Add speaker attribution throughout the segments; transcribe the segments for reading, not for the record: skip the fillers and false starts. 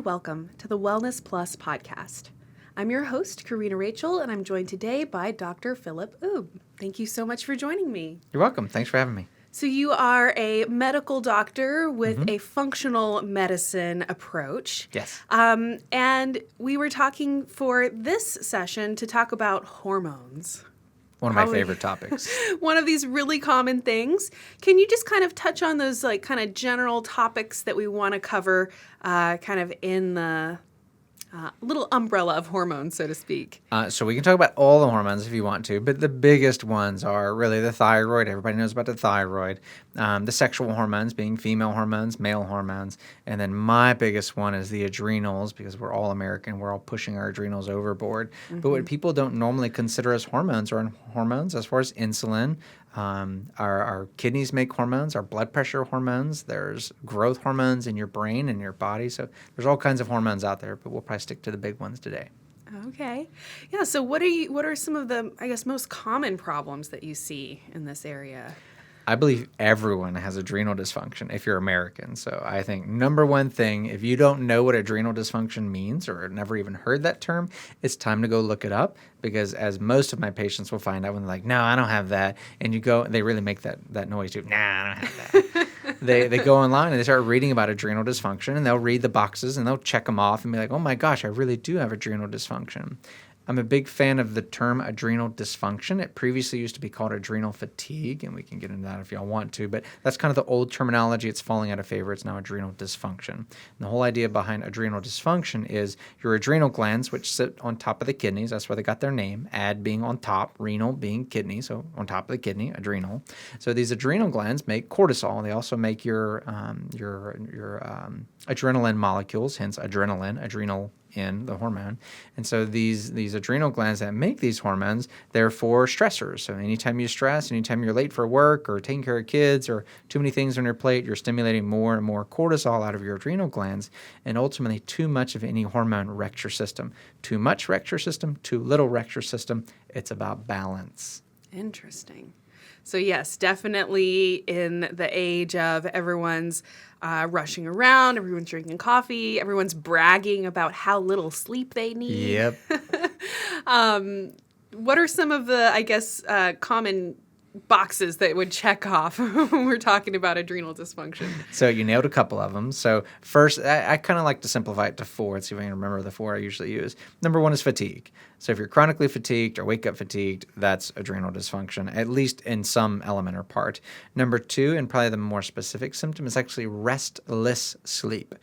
Speaker 1: welcome to the Wellness Plus podcast. I'm your host, Karina Rachel, and I'm joined today by Dr. Philip Oubre. Thank you so much for joining me.
Speaker 2: You're welcome. Thanks for having me.
Speaker 1: So you are a medical doctor with a functional medicine approach.
Speaker 2: Yes.
Speaker 1: And we were talking for this session to talk about hormones.
Speaker 2: One of my favorite topics.
Speaker 1: One of these really common things. Can you just kind of touch on those kind of general topics that we want to cover kind of in the little umbrella of hormones, so to speak?
Speaker 2: So we can talk about all the hormones if you want to, but the biggest ones are really the thyroid. Everybody knows about the thyroid. The sexual hormones being female hormones, male hormones. And then my biggest one is the adrenals, because we're all American. We're all pushing our adrenals overboard. But what people don't normally consider as hormones are hormones as far as insulin. Our kidneys make hormones, our blood pressure hormones. There's growth hormones in your brain and your body. So there's all kinds of hormones out there, but we'll probably stick to the big ones today.
Speaker 1: Okay. Yeah. So what are some of the, most common problems that you see in this area?
Speaker 2: I believe everyone has adrenal dysfunction if you're American. So I think number one thing, if you don't know what adrenal dysfunction means or never even heard that term, it's time to go look it up, because as most of my patients will find out when they're like, no, I don't have that. And you go, they really make that noise too. Nah, I don't have that. They go online and they start reading about adrenal dysfunction, and they'll read the boxes and they'll check them off and be like, oh my gosh, I really do have adrenal dysfunction. I'm a big fan of the term adrenal dysfunction. It previously used to be called adrenal fatigue, and we can get into that if y'all want to, but that's kind of the old terminology. It's falling out of favor. It's now adrenal dysfunction. And the whole idea behind adrenal dysfunction is your adrenal glands, which sit on top of the kidneys. That's where they got their name. Ad being on top, renal being kidney, so on top of the kidney, adrenal. So these adrenal glands make cortisol. They also make your adrenaline molecules, hence adrenaline, adrenal in the hormone. And so these adrenal glands that make these hormones, they're for stressors. So anytime you stress, anytime you're late for work or taking care of kids or too many things on your plate, you're stimulating more and more cortisol out of your adrenal glands. And ultimately, too much of any hormone wrecks your system. Too much wrecks your system, too little wrecks your system. It's about balance.
Speaker 1: Interesting. So yes, definitely in the age of everyone's rushing around, everyone's drinking coffee, everyone's bragging about how little sleep they need.
Speaker 2: Yep.
Speaker 1: What are some of the, common boxes that would check off when we're talking about adrenal dysfunction?
Speaker 2: So you nailed a couple of them. So first, I kind of like to simplify it to 4. Let's see if I can remember the 4 I usually use. Number 1 is fatigue. So if you're chronically fatigued or wake up fatigued, that's adrenal dysfunction, at least in some element or part. Number 2, and probably the more specific symptom, is actually restless sleep.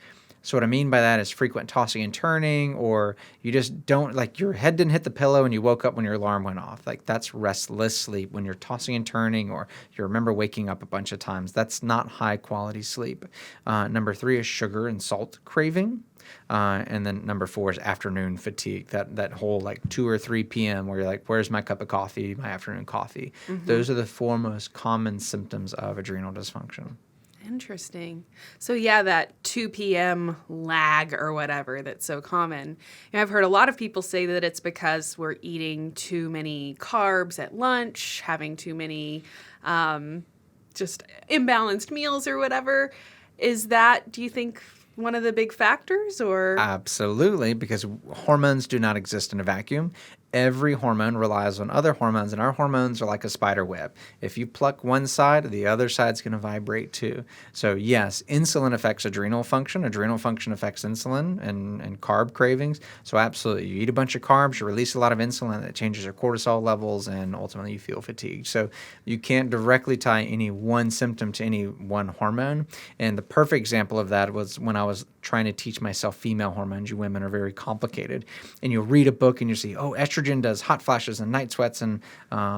Speaker 2: So what I mean by that is frequent tossing and turning, or you just don't, like your head didn't hit the pillow and you woke up when your alarm went off. Like that's restless sleep. When you're tossing and turning, or you remember waking up a bunch of times, that's not high quality sleep. Number 3 is sugar and salt craving. And then number 4 is afternoon fatigue, that whole like 2 or 3 p.m. where you're like, where's my cup of coffee, my afternoon coffee? Those are the 4 most common symptoms of adrenal dysfunction.
Speaker 1: Interesting. So yeah, that 2 p.m. lag or whatever that's so common. I've heard a lot of people say that it's because we're eating too many carbs at lunch, having too many just imbalanced meals or whatever. Is that, do you think, one of the big factors, or?
Speaker 2: Absolutely, because hormones do not exist in a vacuum. Every hormone relies on other hormones, and our hormones are like a spider web. If you pluck one side, the other side's going to vibrate too. So yes, insulin affects adrenal function. Adrenal function affects insulin and carb cravings. So absolutely, you eat a bunch of carbs, you release a lot of insulin that changes your cortisol levels, and ultimately you feel fatigued. So you can't directly tie any one symptom to any one hormone. And the perfect example of that was when I was trying to teach myself female hormones. You women are very complicated. And you'll read a book and you see, oh, estrogen does hot flashes and night sweats and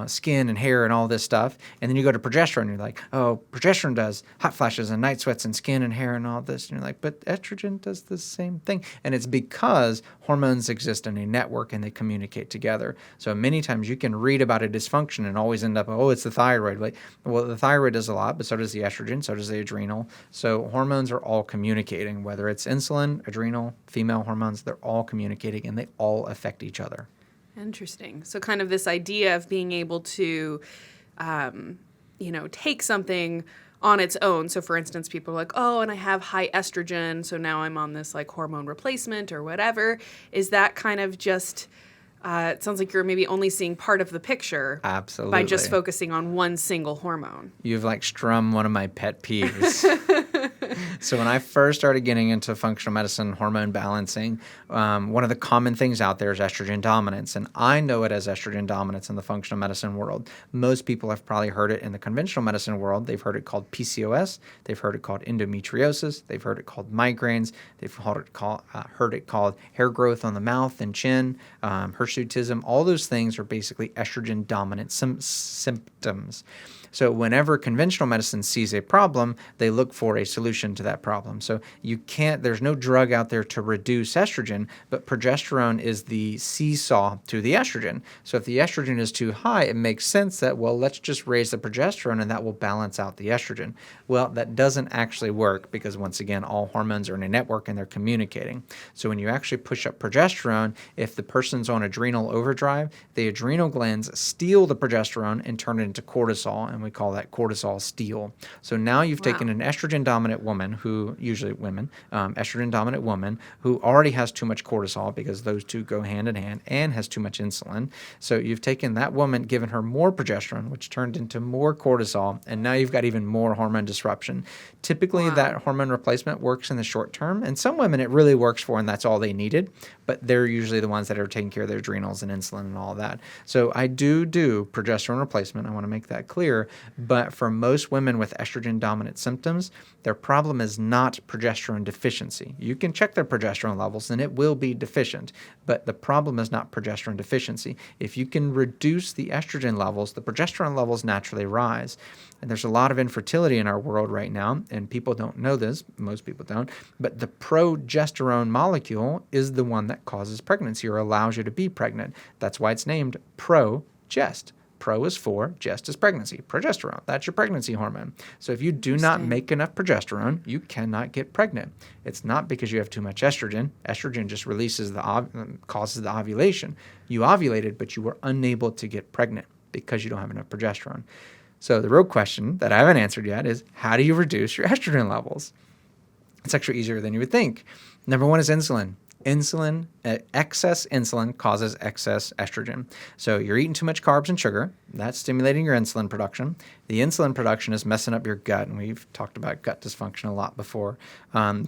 Speaker 2: skin and hair and all this stuff. And then you go to progesterone and you're like, oh, progesterone does hot flashes and night sweats and skin and hair and all this. And you're like, but estrogen does the same thing. And it's because hormones exist in a network and they communicate together. So many times you can read about a dysfunction and always end up, oh, it's the thyroid. Like, well, the thyroid does a lot, but so does the estrogen, so does the adrenal. So hormones are all communicating, whether it's insulin, adrenal, female hormones, they're all communicating and they all affect each other.
Speaker 1: Interesting. So kind of this idea of being able to, take something on its own. So for instance, people are like, oh, and I have high estrogen, so now I'm on this like hormone replacement or whatever. Is that kind of just, it sounds like you're maybe only seeing part of the picture
Speaker 2: Absolutely.
Speaker 1: by just focusing on one single hormone.
Speaker 2: You've like strummed one of my pet peeves. So when I first started getting into functional medicine, hormone balancing, one of the common things out there is estrogen dominance. And I know it as estrogen dominance in the functional medicine world. Most people have probably heard it in the conventional medicine world. They've heard it called PCOS. They've heard it called endometriosis. They've heard it called migraines. They've heard it called hair growth on the mouth and chin, hirsutism. All those things are basically estrogen dominant symptoms. So whenever conventional medicine sees a problem, they look for a solution to that problem. So there's no drug out there to reduce estrogen, but progesterone is the seesaw to the estrogen. So if the estrogen is too high, it makes sense that, well, let's just raise the progesterone and that will balance out the estrogen. Well, that doesn't actually work because once again, all hormones are in a network and they're communicating. So when you actually push up progesterone, if the person's on adrenal overdrive, the adrenal glands steal the progesterone and turn it into cortisol, and we call that cortisol steal. So now you've taken an estrogen dominant woman estrogen dominant woman who already has too much cortisol because those two go hand in hand and has too much insulin. So you've taken that woman, given her more progesterone, which turned into more cortisol, and now you've got even more hormone disruption. Typically that hormone replacement works in the short term, and some women it really works for and that's all they needed, but they're usually the ones that are taking care of their adrenals and insulin and all that. So I do progesterone replacement. I want to make that clear. But for most women with estrogen dominant symptoms, their problem is not progesterone deficiency. You can check their progesterone levels and it will be deficient, but the problem is not progesterone deficiency. If you can reduce the estrogen levels, the progesterone levels naturally rise. And there's a lot of infertility in our world right now, and people don't know this, most people don't, but the progesterone molecule is the one that causes pregnancy or allows you to be pregnant. That's why it's named progest. Pro is for, gest is pregnancy. Progesterone, that's your pregnancy hormone. So if you do not make enough progesterone, you cannot get pregnant. It's not because you have too much estrogen. Estrogen just causes the ovulation. You ovulated, but you were unable to get pregnant because you don't have enough progesterone. So the real question that I haven't answered yet is, how do you reduce your estrogen levels? It's actually easier than you would think. Number one is insulin. Excess insulin causes excess estrogen. So you're eating too much carbs and sugar. That's stimulating your insulin production. The insulin production is messing up your gut, and we've talked about gut dysfunction a lot before.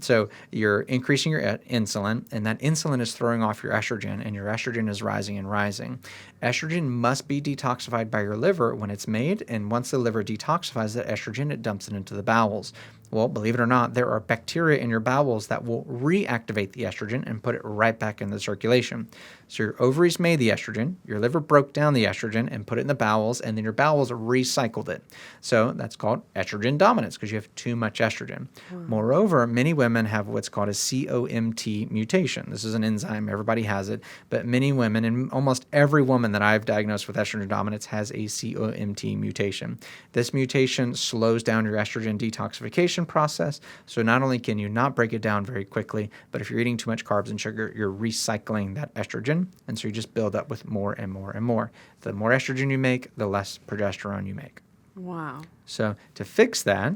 Speaker 2: So you're increasing your insulin, and that insulin is throwing off your estrogen, and your estrogen is rising and rising. Estrogen must be detoxified by your liver when it's made, and once the liver detoxifies that estrogen, it dumps it into the bowels. Well, believe it or not, there are bacteria in your bowels that will reactivate the estrogen and put it right back in the circulation. So your ovaries made the estrogen, your liver broke down the estrogen and put it in the bowels, and then your bowels recycled it. So that's called estrogen dominance because you have too much estrogen. Moreover, many women have what's called a Comt mutation. This is an enzyme. Everybody has it. But many women, and almost every woman that I've diagnosed with estrogen dominance has a Comt mutation. This mutation slows down your estrogen detoxification process. So not only can you not break it down very quickly, but if you're eating too much carbs and sugar, you're recycling that estrogen. And so you just build up with more and more and more. The more estrogen you make, the less progesterone you make.
Speaker 1: Wow.
Speaker 2: So to fix that,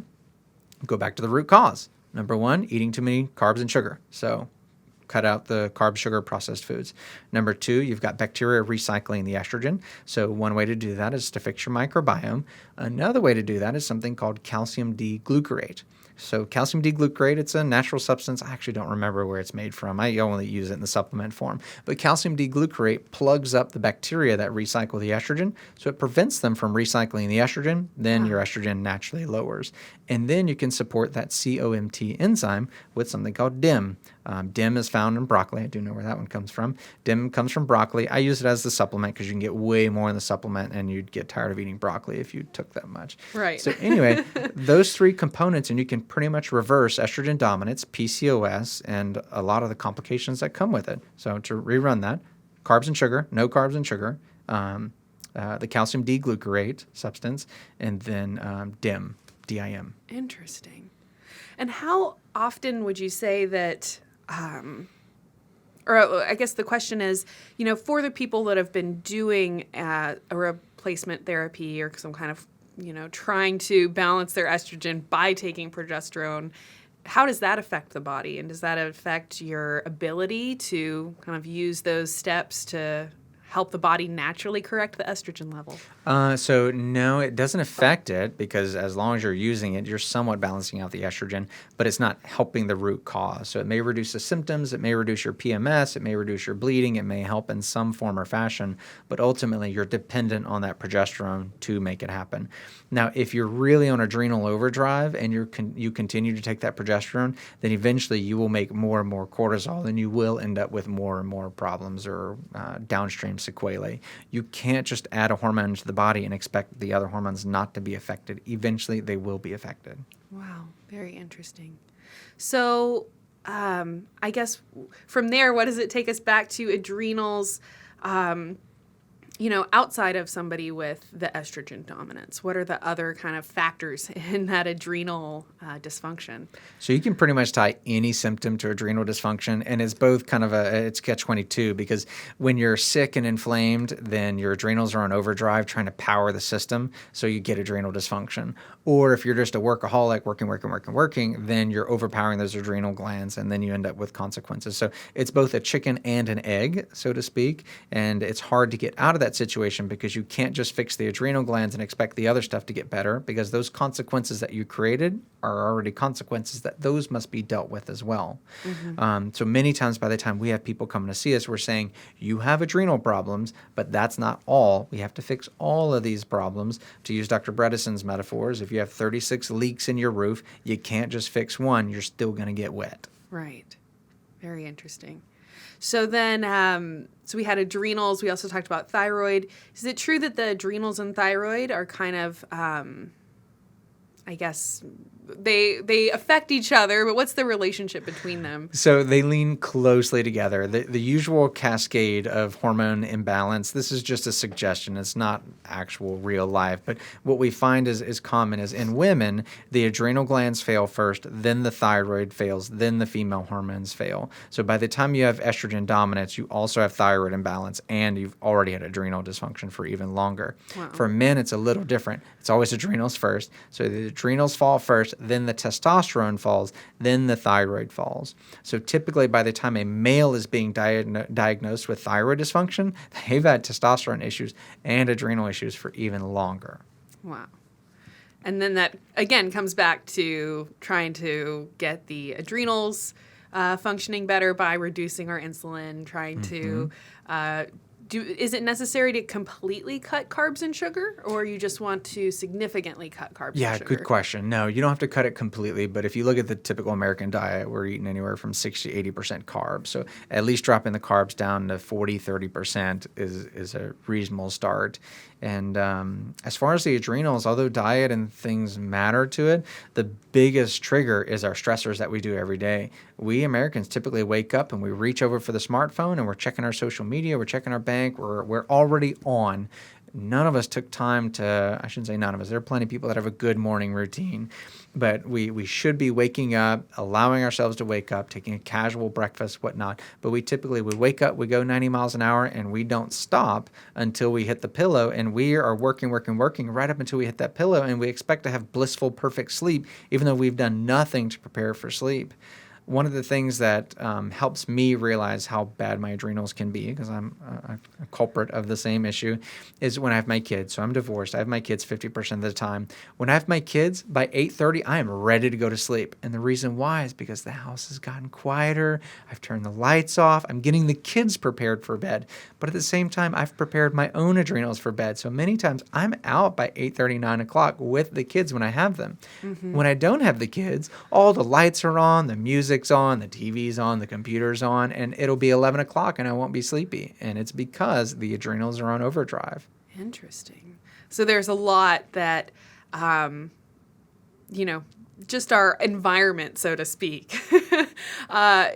Speaker 2: go back to the root cause. Number one, eating too many carbs and sugar. So cut out the carb, sugar, processed foods. Number two, you've got bacteria recycling the estrogen. So one way to do that is to fix your microbiome. Another way to do that is something called calcium D-glucarate. So calcium D-glucarate, it's a natural substance. I actually don't remember where it's made from. I only use it in the supplement form. But calcium D-glucarate plugs up the bacteria that recycle the estrogen, so it prevents them from recycling the estrogen. Then your estrogen naturally lowers. And then you can support that Comt enzyme with something called Dim. Dim is found in broccoli. I do know where that one comes from. Dim comes from broccoli. I use it as the supplement because you can get way more in the supplement, and you'd get tired of eating broccoli if you took that much.
Speaker 1: Right.
Speaker 2: So anyway, those three components, and you can pretty much reverse estrogen dominance, PCOS, and a lot of the complications that come with it. So to rerun that, carbs and sugar, no carbs and sugar, the calcium D-glucarate substance, and then DIM, D-I-M.
Speaker 1: Interesting. And how often would you say that, or I guess the question is, for the people that have been doing a replacement therapy or some kind of trying to balance their estrogen by taking progesterone. How does that affect the body? And does that affect your ability to kind of use those steps to help the body naturally correct the estrogen level?
Speaker 2: So no, it doesn't affect it because as long as you're using it, you're somewhat balancing out the estrogen, but it's not helping the root cause. So it may reduce the symptoms, it may reduce your PMS, it may reduce your bleeding, it may help in some form or fashion, but ultimately you're dependent on that progesterone to make it happen. Now, if you're really on adrenal overdrive and you continue to take that progesterone, then eventually you will make more and more cortisol and you will end up with more and more problems or downstream sequelae. You can't just add a hormone to the body and expect the other hormones not to be affected. Eventually, they will be affected.
Speaker 1: Wow, very interesting. So I guess from there, what does it take us back to adrenals? Outside of somebody with the estrogen dominance, what are the other kind of factors in that adrenal dysfunction?
Speaker 2: So you can pretty much tie any symptom to adrenal dysfunction, and it's both kind of it's catch-22 because when you're sick and inflamed, then your adrenals are on overdrive trying to power the system, so you get adrenal dysfunction. Or if you're just a workaholic, working, then you're overpowering those adrenal glands, and then you end up with consequences. So it's both a chicken and an egg, so to speak, and it's hard to get out of that situation because you can't just fix the adrenal glands and expect the other stuff to get better because those consequences that you created are already consequences that those must be dealt with as well. Mm-hmm. So many times by the time we have people coming to see us, we're saying, you have adrenal problems, but that's not all. We have to fix all of these problems. To use Dr. Bredesen's metaphors, if you have 36 leaks in your roof, you can't just fix one. You're still going to get wet.
Speaker 1: Right. Very interesting. So then, so we had adrenals. We also talked about thyroid. Is it true that the adrenals and thyroid are kind of, I guess, they affect each other, but what's the relationship between them?
Speaker 2: So they lean closely together. The usual cascade of hormone imbalance, this is just a suggestion. It's not actual real life. But what we find is common is in women, the adrenal glands fail first, then the thyroid fails, then the female hormones fail. So by the time you have estrogen dominance, you also have thyroid imbalance, and you've already had adrenal dysfunction for even longer.
Speaker 1: Wow.
Speaker 2: For men, it's a little different. It's always adrenals first. So the adrenals fall first, then the testosterone falls, then the thyroid falls. So typically by the time a male is being diagnosed with thyroid dysfunction, they've had testosterone issues and adrenal issues for even longer.
Speaker 1: Wow. And then that, again, comes back to trying to get the adrenals functioning better by reducing our insulin, trying to is it necessary to completely cut carbs and sugar, or you just want to significantly cut carbs and sugar?
Speaker 2: Yeah, good question. No, you don't have to cut it completely, but if you look at the typical American diet, we're eating anywhere from 60 to 80% carbs. So at least dropping the carbs down to 40, 30% is a reasonable start. And as far as the adrenals, although diet and things matter to it, the biggest trigger is our stressors that we do every day. We Americans typically wake up and we reach over for the smartphone and we're checking our social media, we're checking our bank, we're already on. None of us took time to, I shouldn't say none of us, there are plenty of people that have a good morning routine, but we should be waking up, allowing ourselves to wake up, taking a casual breakfast, whatnot. But we typically would wake up, we go 90 miles an hour, and we don't stop until we hit the pillow, and we are working right up until we hit that pillow, and we expect to have blissful, perfect sleep, even though we've done nothing to prepare for sleep. One of the things that helps me realize how bad my adrenals can be, because I'm a culprit of the same issue, is when I have my kids. So I'm divorced. I have my kids 50% of the time. When I have my kids, by 8:30, I am ready to go to sleep. And the reason why is because the house has gotten quieter. I've turned the lights off. I'm getting the kids prepared for bed. But at the same time, I've prepared my own adrenals for bed. So many times I'm out by 8:30, 9 o'clock with the kids when I have them. Mm-hmm. When I don't have the kids, all the lights are on, the music's on, the TV's on, the computer's on, and it'll be 11 o'clock and I won't be sleepy. And it's because the adrenals are on overdrive.
Speaker 1: Interesting. So there's a lot that, just our environment, so to speak,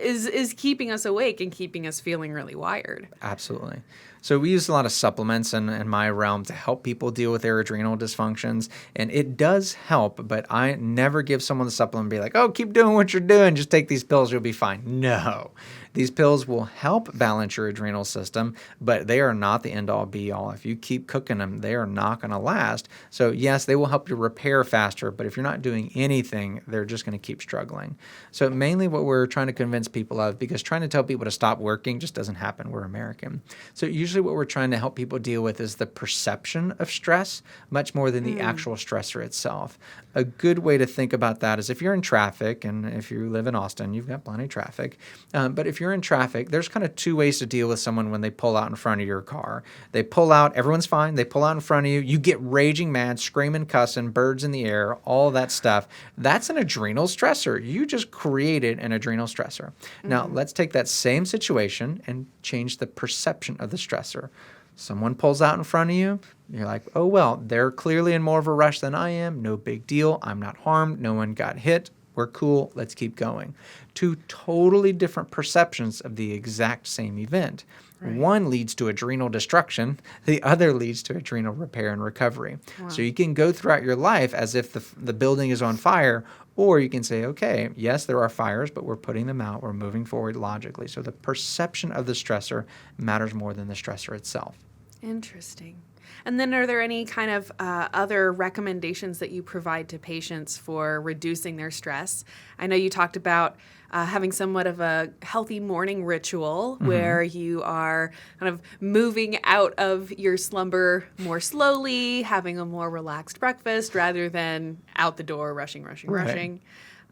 Speaker 1: is keeping us awake and keeping us feeling really wired.
Speaker 2: Absolutely. So we use a lot of supplements in my realm to help people deal with their adrenal dysfunctions, and it does help, but I never give someone the supplement and be like, oh, keep doing what you're doing, just take these pills, you'll be fine. No. These pills will help balance your adrenal system, but they are not the end-all be-all. If you keep cooking them, they are not going to last. So yes, they will help you repair faster, but if you're not doing anything, they're just going to keep struggling. So mainly what we're trying to convince people of, because trying to tell people to stop working just doesn't happen. We're American. So usually what we're trying to help people deal with is the perception of stress much more than the actual stressor itself. A good way to think about that is if you're in traffic, and if you live in Austin, you've got plenty of traffic, but if you're in traffic, there's kind of two ways to deal with someone when they pull out in front of your car. They pull out, everyone's fine, they pull out in front of you, you get raging mad, screaming, cussing, birds in the air, all that stuff. That's an adrenal stressor. You just created an adrenal stressor. Now, let's take that same situation and change the perception of the stressor. Someone pulls out in front of you, you're like, oh, well, they're clearly in more of a rush than I am. No big deal. I'm not harmed. No one got hit. We're cool. Let's keep going. Two totally different perceptions of the exact same event. Right. One leads to adrenal destruction. The other leads to adrenal repair and recovery. Wow. So you can go throughout your life as if the building is on fire, or you can say, okay, yes, there are fires, but we're putting them out. We're moving forward logically. So the perception of the stressor matters more than the stressor itself.
Speaker 1: Interesting. And then are there any kind of other recommendations that you provide to patients for reducing their stress? I know you talked about having somewhat of a healthy morning ritual where you are kind of moving out of your slumber more slowly, having a more relaxed breakfast rather than out the door, rushing.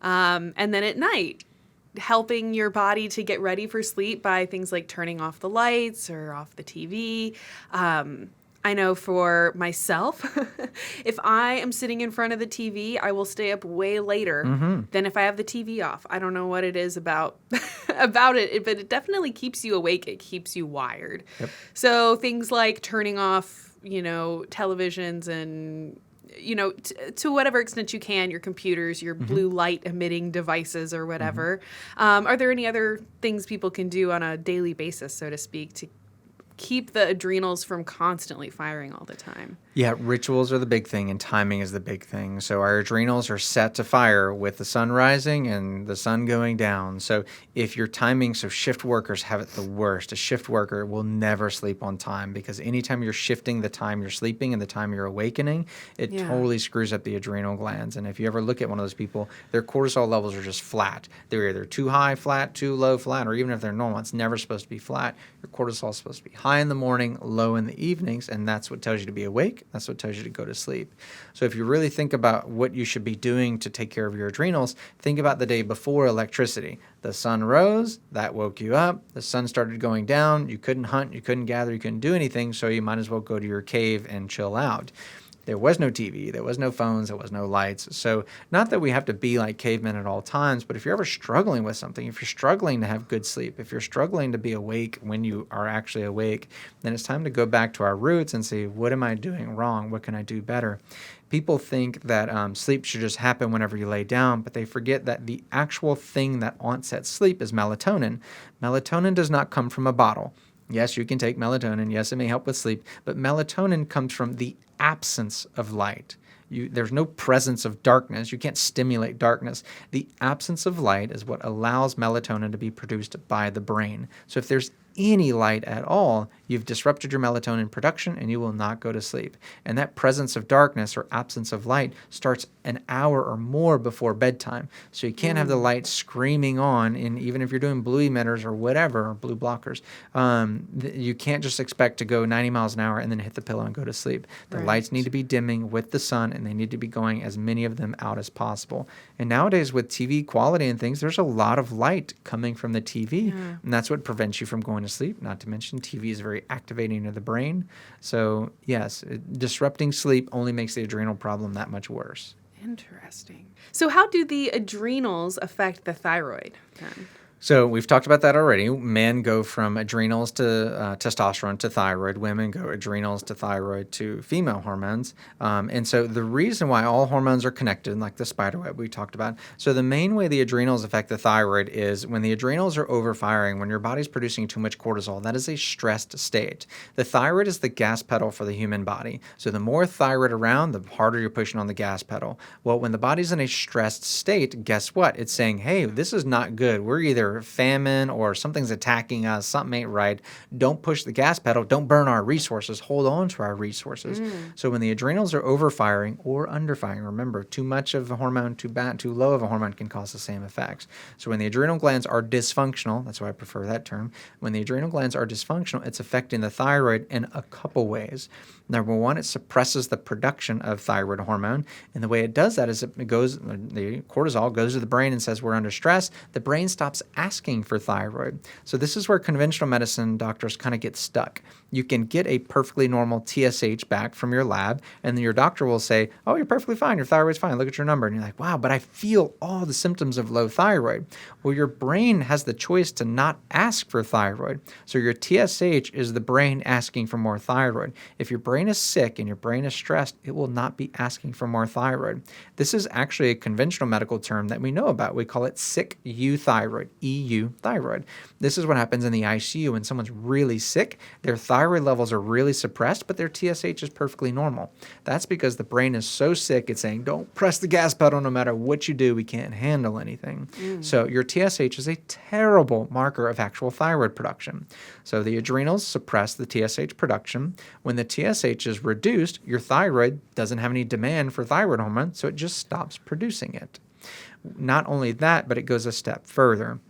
Speaker 1: And then at night, helping your body to get ready for sleep by things like turning off the lights or off the TV. I know for myself, if I am sitting in front of the TV, I will stay up way later than if I have the TV off. I don't know what it is about it, but it definitely keeps you awake. It keeps you wired. Yep. So things like turning off, televisions and, to whatever extent you can, your computers, your blue light emitting devices or whatever. Are there any other things people can do on a daily basis, so to speak, to keep the adrenals from constantly firing all the time?
Speaker 2: Yeah, rituals are the big thing, and timing is the big thing. So our adrenals are set to fire with the sun rising and the sun going down. So if your timing, so shift workers have it the worst. A shift worker will never sleep on time because anytime you're shifting the time you're sleeping and the time you're awakening, it totally screws up the adrenal glands. And if you ever look at one of those people, their cortisol levels are just flat. They're either too high, flat, too low, flat, or even if they're normal, it's never supposed to be flat. Your cortisol is supposed to be high in the morning, low in the evenings, and that's what tells you to be awake. That's what tells you to go to sleep. So if you really think about what you should be doing to take care of your adrenals, think about the day before electricity. The sun rose, that woke you up. The sun started going down. You couldn't hunt, you couldn't gather, you couldn't do anything, so you might as well go to your cave and chill out. There was no TV, there was no phones, there was no lights. So not that we have to be like cavemen at all times, but if you're ever struggling with something, if you're struggling to have good sleep, if you're struggling to be awake when you are actually awake, then it's time to go back to our roots and say, what am I doing wrong? What can I do better? People think that sleep should just happen whenever you lay down, but they forget that the actual thing that onsets sleep is melatonin. Melatonin does not come from a bottle. Yes, you can take melatonin. Yes, it may help with sleep, but melatonin comes from the absence of light. There's no presence of darkness. You can't stimulate darkness. The absence of light is what allows melatonin to be produced by the brain. So if there's any light at all, you've disrupted your melatonin production and you will not go to sleep. And that presence of darkness or absence of light starts an hour or more before bedtime. So you can't have the light screaming on, and even if you're doing blue emitters or whatever, or blue blockers, you can't just expect to go 90 miles an hour and then hit the pillow and go to sleep. The lights need to be dimming with the sun, and they need to be going as many of them out as possible. And nowadays with TV quality and things, there's a lot of light coming from the TV, and that's what prevents you from going to sleep. Not to mention TV is very activating to the brain. So yes, disrupting sleep only makes the adrenal problem that much worse.
Speaker 1: Interesting. So how do the adrenals affect the thyroid then?
Speaker 2: So we've talked about that already. Men go from adrenals to testosterone to thyroid. Women go adrenals to thyroid to female hormones. And so the reason why all hormones are connected, like the spider web we talked about. So the main way the adrenals affect the thyroid is when the adrenals are overfiring, when your body's producing too much cortisol, that is a stressed state. The thyroid is the gas pedal for the human body. So the more thyroid around, the harder you're pushing on the gas pedal. Well, when the body's in a stressed state, guess what? It's saying, hey, this is not good. We're either famine or something's attacking us, something ain't right. Don't push the gas pedal. Don't burn our resources. Hold on to our resources. So when the adrenals are overfiring or underfiring, remember, too much of a hormone, too low of a hormone can cause the same effects. So when the adrenal glands are dysfunctional, that's why I prefer that term. When the adrenal glands are dysfunctional, it's affecting the thyroid in a couple ways. Number one, it suppresses the production of thyroid hormone. And the way it does that is the cortisol goes to the brain and says we're under stress. The brain stops asking for thyroid. So this is where conventional medicine doctors kind of get stuck. You can get a perfectly normal TSH back from your lab, and then your doctor will say, oh, you're perfectly fine. Your thyroid's fine. Look at your number. And you're like, wow, but I feel all the symptoms of low thyroid. Well, your brain has the choice to not ask for thyroid. So your TSH is the brain asking for more thyroid. If your brain is sick and your brain is stressed, it will not be asking for more thyroid. This is actually a conventional medical term that we know about. We call it sick euthyroid, EU thyroid. This is what happens in the ICU when someone's really sick. Their thyroid levels are really suppressed, but their TSH is perfectly normal. That's because the brain is so sick, it's saying, don't press the gas pedal no matter what you do. We can't handle anything. So your TSH is a terrible marker of actual thyroid production. So the adrenals suppress the TSH production. When the TSH is reduced, your thyroid doesn't have any demand for thyroid hormone, so it just stops producing it. Not only that, but it goes a step further.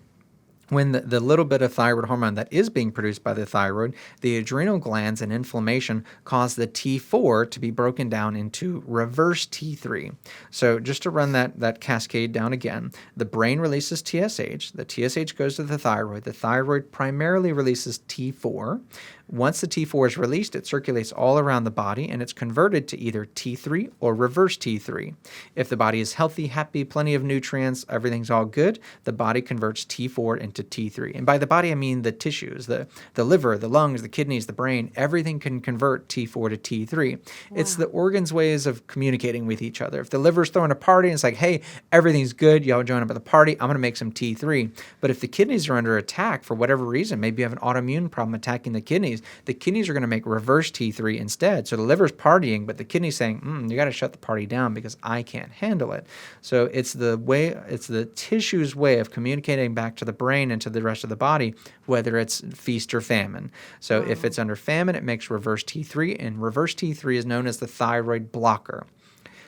Speaker 2: When the little bit of thyroid hormone that is being produced by the thyroid, the adrenal glands and inflammation cause the T4 to be broken down into reverse T3. So just to run that cascade down again, the brain releases TSH, the TSH goes to the thyroid primarily releases T4. Once the T4 is released, it circulates all around the body, and it's converted to either T3 or reverse T3. If the body is healthy, happy, plenty of nutrients, everything's all good, the body converts T4 into T3. And by the body, I mean the tissues, the liver, the lungs, the kidneys, the brain, everything can convert T4 to T3. Wow. It's the organs' ways of communicating with each other. If the liver's throwing a party and it's like, hey, everything's good, y'all join up at the party, I'm going to make some T3. But if the kidneys are under attack for whatever reason, maybe you have an autoimmune problem attacking the kidneys are going to make reverse T3 instead. So the liver's partying, but the kidney's saying, you got to shut the party down because I can't handle it. So it's the tissue's way of communicating back to the brain and to the rest of the body, whether it's feast or famine. So if it's under famine, it makes reverse T3, and reverse T3 is known as the thyroid blocker.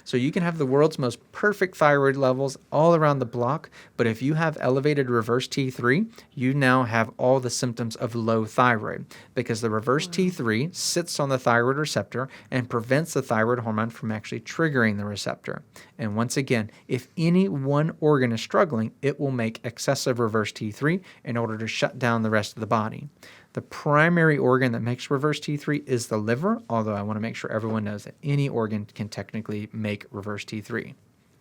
Speaker 2: So you can have the world's most perfect thyroid levels all around the block, but if you have elevated reverse T3, you now have all the symptoms of low thyroid because the reverse T3 sits on the thyroid receptor and prevents the thyroid hormone from actually triggering the receptor. And once again, if any one organ is struggling, it will make excessive reverse T3 in order to shut down the rest of the body. The primary organ that makes reverse T3 is the liver, although I want to make sure everyone knows that any organ can technically make reverse T3.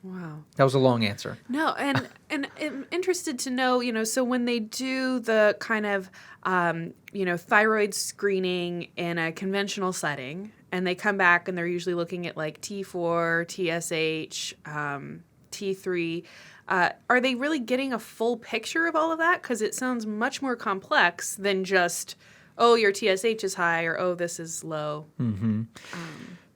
Speaker 1: Wow.
Speaker 2: That was a long answer.
Speaker 1: No, and I'm interested to know, so when they do the kind of, thyroid screening in a conventional setting, and they come back and they're usually looking at like T4, TSH, T3, are they really getting a full picture of all of that? Because it sounds much more complex than just, oh, your TSH is high, or oh, this is low.
Speaker 2: Mm-hmm.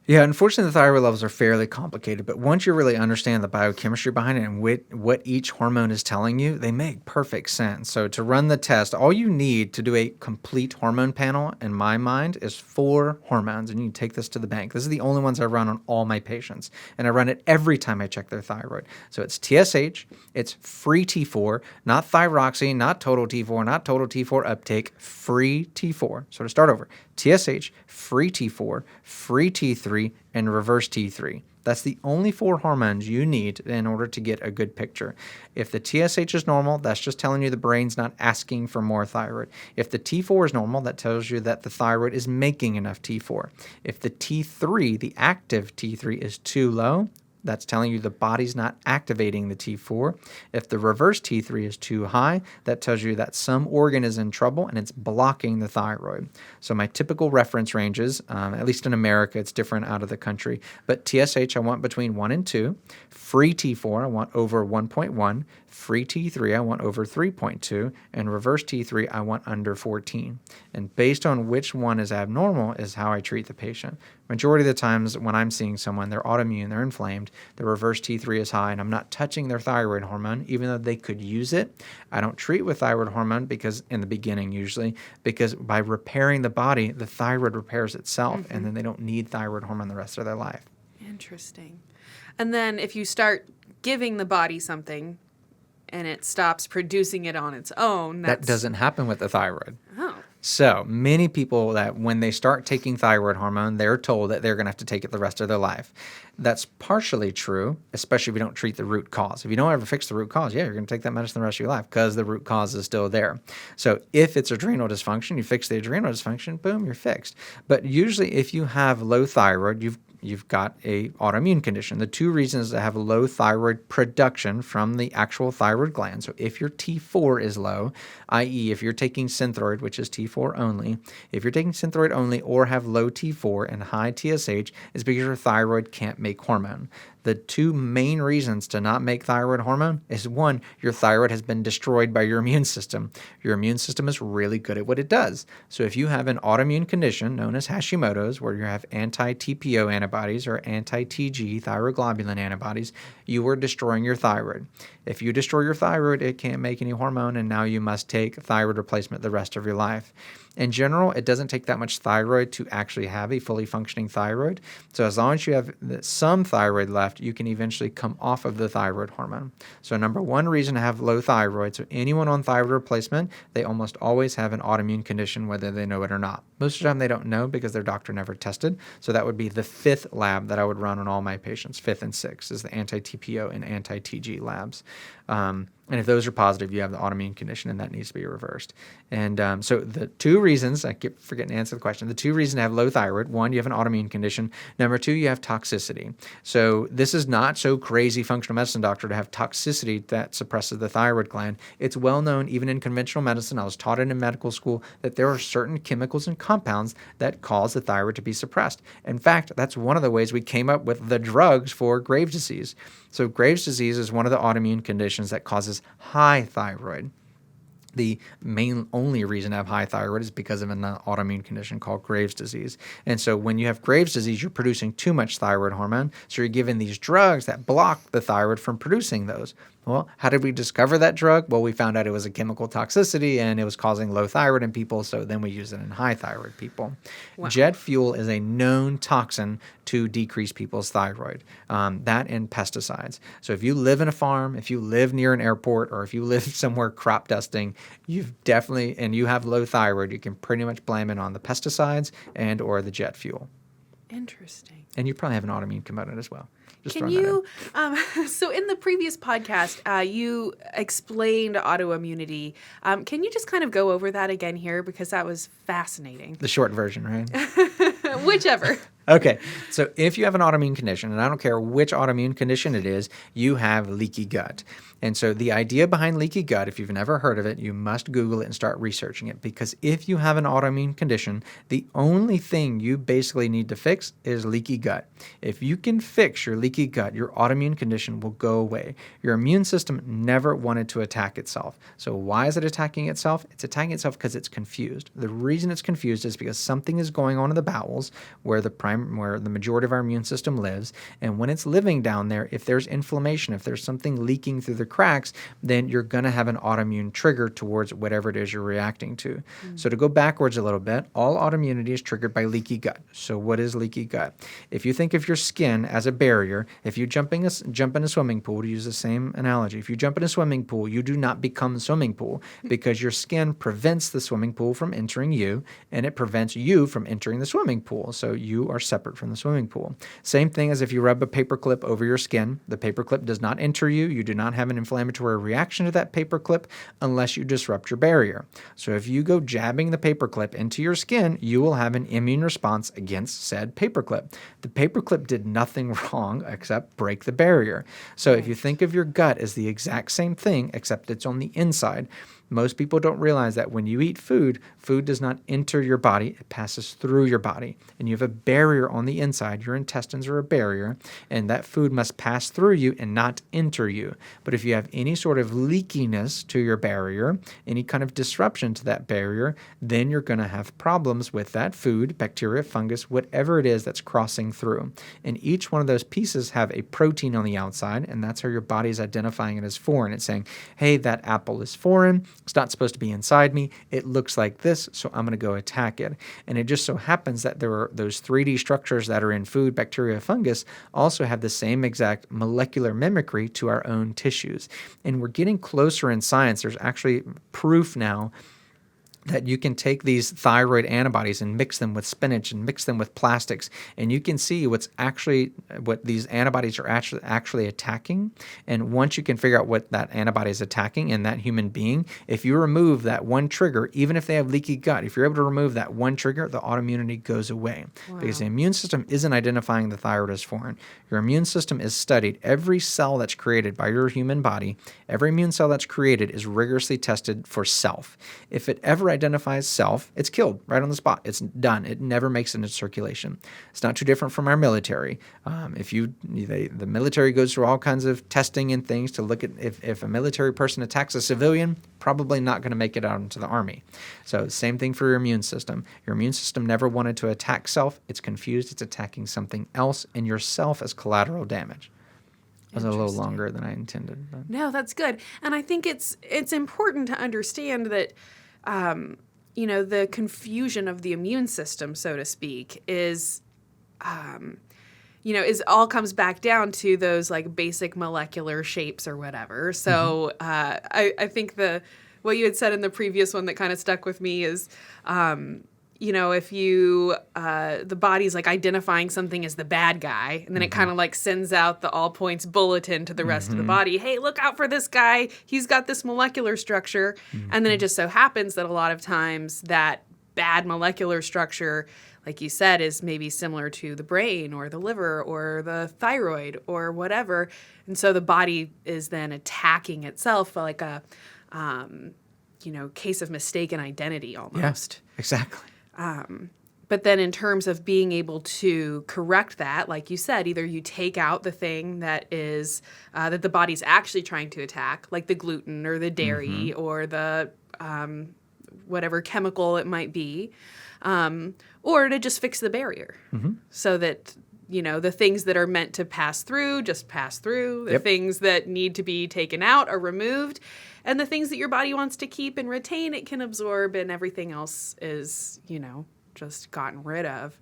Speaker 2: Yeah, unfortunately, the thyroid levels are fairly complicated, but once you really understand the biochemistry behind it and what each hormone is telling you, they make perfect sense. So to run the test, all you need to do a complete hormone panel, in my mind, is 4 hormones, and you can take this to the bank. This is the only ones I run on all my patients, and I run it every time I check their thyroid. So it's TSH, it's free T4, not thyroxine, not total T4, not total T4 uptake, free T4. So to start over, TSH, free T4, free T3, and reverse T3. That's the only 4 hormones you need in order to get a good picture. If the TSH is normal, that's just telling you the brain's not asking for more thyroid. If the T4 is normal, that tells you that the thyroid is making enough T4. If the T3, the active T3, is too low, that's telling you the body's not activating the T4. If the reverse T3 is too high, that tells you that some organ is in trouble and it's blocking the thyroid. So my typical reference ranges, at least in America, it's different out of the country, but TSH I want between 1 and 2, free T4 I want over 1.1, free T3 I want over 3.2, and reverse T3 I want under 14. And based on which one is abnormal is how I treat the patient. Majority of the times when I'm seeing someone, they're autoimmune, they're inflamed, the reverse T3 is high, and I'm not touching their thyroid hormone, even though they could use it. I don't treat with thyroid hormone because in the beginning usually, because by repairing the body, the thyroid repairs itself, and then they don't need thyroid hormone the rest of their life.
Speaker 1: Interesting. And then if you start giving the body something and it stops producing it on its own,
Speaker 2: that doesn't happen with the thyroid.
Speaker 1: Oh.
Speaker 2: So many people that when they start taking thyroid hormone, they're told that they're going to have to take it the rest of their life. That's partially true, especially if you don't treat the root cause. If you don't ever fix the root cause, you're going to take that medicine the rest of your life because the root cause is still there. So if it's adrenal dysfunction, you fix the adrenal dysfunction, boom, you're fixed. But usually if you have low thyroid, you've got a autoimmune condition. The two reasons to have low thyroid production from the actual thyroid gland. So if your T4 is low, i.e. if you're taking Synthroid, which is T4 only, if you're taking Synthroid only or have low T4 and high TSH, is because your thyroid can't make hormone. The two main reasons to not make thyroid hormone is one, your thyroid has been destroyed by your immune system. Your immune system is really good at what it does. So if you have an autoimmune condition known as Hashimoto's, where you have anti-TPO antibodies or anti-TG thyroglobulin antibodies, you are destroying your thyroid. If you destroy your thyroid, it can't make any hormone, and now you must take thyroid replacement the rest of your life. In general, it doesn't take that much thyroid to actually have a fully functioning thyroid. So as long as you have some thyroid left, you can eventually come off of the thyroid hormone. So number one reason to have low thyroid, so anyone on thyroid replacement, they almost always have an autoimmune condition, whether they know it or not. Most of the time they don't know because their doctor never tested. So that would be the fifth lab that I would run on all my patients. Fifth and sixth is the anti-TPO and anti-TG labs. And if those are positive, you have the autoimmune condition, and that needs to be reversed. And so the two reasons, I keep forgetting to answer the question, the two reasons to have low thyroid, one, you have an autoimmune condition. Number two, you have toxicity. So this is not so crazy functional medicine doctor to have toxicity that suppresses the thyroid gland. It's well known, even in conventional medicine, I was taught it in medical school, that there are certain chemicals and compounds that cause the thyroid to be suppressed. In fact, that's one of the ways we came up with the drugs for Graves' disease. So Graves' disease is one of the autoimmune conditions that causes high thyroid. The main only reason to have high thyroid is because of an autoimmune condition called Graves' disease. And so when you have Graves' disease, you're producing too much thyroid hormone. So you're given these drugs that block the thyroid from producing those. Well, how did we discover that drug? Well, we found out it was a chemical toxicity and it was causing low thyroid in people. So then we use it in high thyroid people. Wow. Jet fuel is a known toxin to decrease people's thyroid. That and pesticides. So if you live in a farm, if you live near an airport, or if you live somewhere crop dusting, and you have low thyroid, you can pretty much blame it on the pesticides and or the jet fuel.
Speaker 1: Interesting.
Speaker 2: And you probably have an autoimmune component as well.
Speaker 1: Can you, so in the previous podcast, you explained autoimmunity. Can you just kind of go over that again here? Because that was fascinating.
Speaker 2: The short version, right?
Speaker 1: Whichever.
Speaker 2: Okay, so if you have an autoimmune condition, and I don't care which autoimmune condition it is, you have leaky gut. And so the idea behind leaky gut, if you've never heard of it, you must Google it and start researching it. Because if you have an autoimmune condition, the only thing you basically need to fix is leaky gut. If you can fix your leaky gut, your autoimmune condition will go away. Your immune system never wanted to attack itself. So why is it attacking itself? It's attacking itself because it's confused. The reason it's confused is because something is going on in the bowels where the majority of our immune system lives. And when it's living down there, if there's inflammation, if there's something leaking through the cracks, then you're going to have an autoimmune trigger towards whatever it is you're reacting to. So to go backwards a little bit, all autoimmunity is triggered by leaky gut. So what is leaky gut? If you think of your skin as a barrier, if you jump in a swimming pool, to use the same analogy, if you jump in a swimming pool, you do not become a swimming pool because your skin prevents the swimming pool from entering you, and it prevents you from entering the swimming pool. So you are separate from the swimming pool. Same thing as if you rub a paperclip over your skin. The paperclip does not enter you. You do not have an inflammatory reaction to that paperclip unless you disrupt your barrier. So if you go jabbing the paperclip into your skin, you will have an immune response against said paperclip. The paperclip did nothing wrong except break the barrier. So if you think of your gut as the exact same thing, except it's on the inside, most people don't realize that when you eat food, food does not enter your body, it passes through your body. And you have a barrier on the inside. Your intestines are a barrier, and that food must pass through you and not enter you. But if you have any sort of leakiness to your barrier, any kind of disruption to that barrier, then you're going to have problems with that food, bacteria, fungus, whatever it is that's crossing through. And each one of those pieces have a protein on the outside, and that's how your body's identifying it as foreign. It's saying, hey, that apple is foreign. It's not supposed to be inside me. It looks like this, so I'm going to go attack it. And it just so happens that there are those 3D structures that are in food, bacteria, fungus, also have the same exact molecular mimicry to our own tissues. And we're getting closer in science. There's actually proof now that you can take these thyroid antibodies and mix them with spinach and mix them with plastics, and you can see what these antibodies are actually attacking. And once you can figure out what that antibody is attacking in that human being, if you remove that one trigger, even if they have leaky gut, if you're able to remove that one trigger, the autoimmunity goes away. Wow. Because the immune system isn't identifying the thyroid as foreign. Your immune system is studied. Every cell that's created by your human body, every immune cell that's created is rigorously tested for self. If it ever identifies self, it's killed right on the spot. It's done. It never makes it into circulation. It's not too different from our military. The military goes through all kinds of testing and things to look at if a military person attacks a civilian, probably not going to make it out into the army. So same thing for your immune system. Your immune system never wanted to attack self. It's confused. It's attacking something else, and yourself as collateral damage. It was a little longer than I intended. But.
Speaker 1: No, that's good. And I think it's important to understand that the confusion of the immune system, so to speak, is all comes back down to those like basic molecular shapes or whatever. So I think what you had said in the previous one that kind of stuck with me is, if you, the body's like identifying something as the bad guy, and then it kind of like sends out the all points bulletin to the rest of the body. Hey, look out for this guy. He's got this molecular structure. And then it just so happens that a lot of times that bad molecular structure, like you said, is maybe similar to the brain or the liver or the thyroid or whatever. And so the body is then attacking itself like a, case of mistaken identity almost.
Speaker 2: Yeah, exactly.
Speaker 1: But then in terms of being able to correct that, like you said, either you take out the thing that is that the body's actually trying to attack, like the gluten or the dairy or the whatever chemical it might be, or to just fix the barrier so that, the things that are meant to pass through just pass through, the things that need to be taken out are removed, and the things that your body wants to keep and retain, it can absorb, and everything else is, just gotten rid of.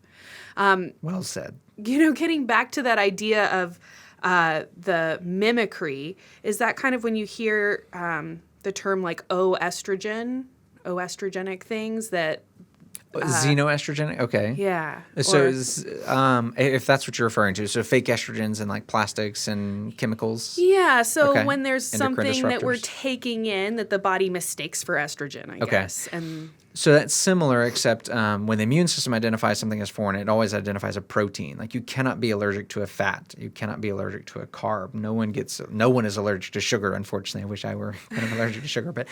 Speaker 2: Well said.
Speaker 1: Getting back to that idea of the mimicry, is that kind of when you hear the term like oestrogenic things that...
Speaker 2: Xenoestrogenic? Okay.
Speaker 1: Yeah.
Speaker 2: So if that's what you're referring to, so fake estrogens and like plastics and chemicals?
Speaker 1: Yeah. So when there's
Speaker 2: Endocrine
Speaker 1: something that we're
Speaker 2: disruptors.
Speaker 1: taking in that the body mistakes for estrogen, I guess. And
Speaker 2: So that's similar, except when the immune system identifies something as foreign, it always identifies a protein. Like you cannot be allergic to a fat. You cannot be allergic to a carb. No one is allergic to sugar, unfortunately. I wish I were kind of allergic to sugar. But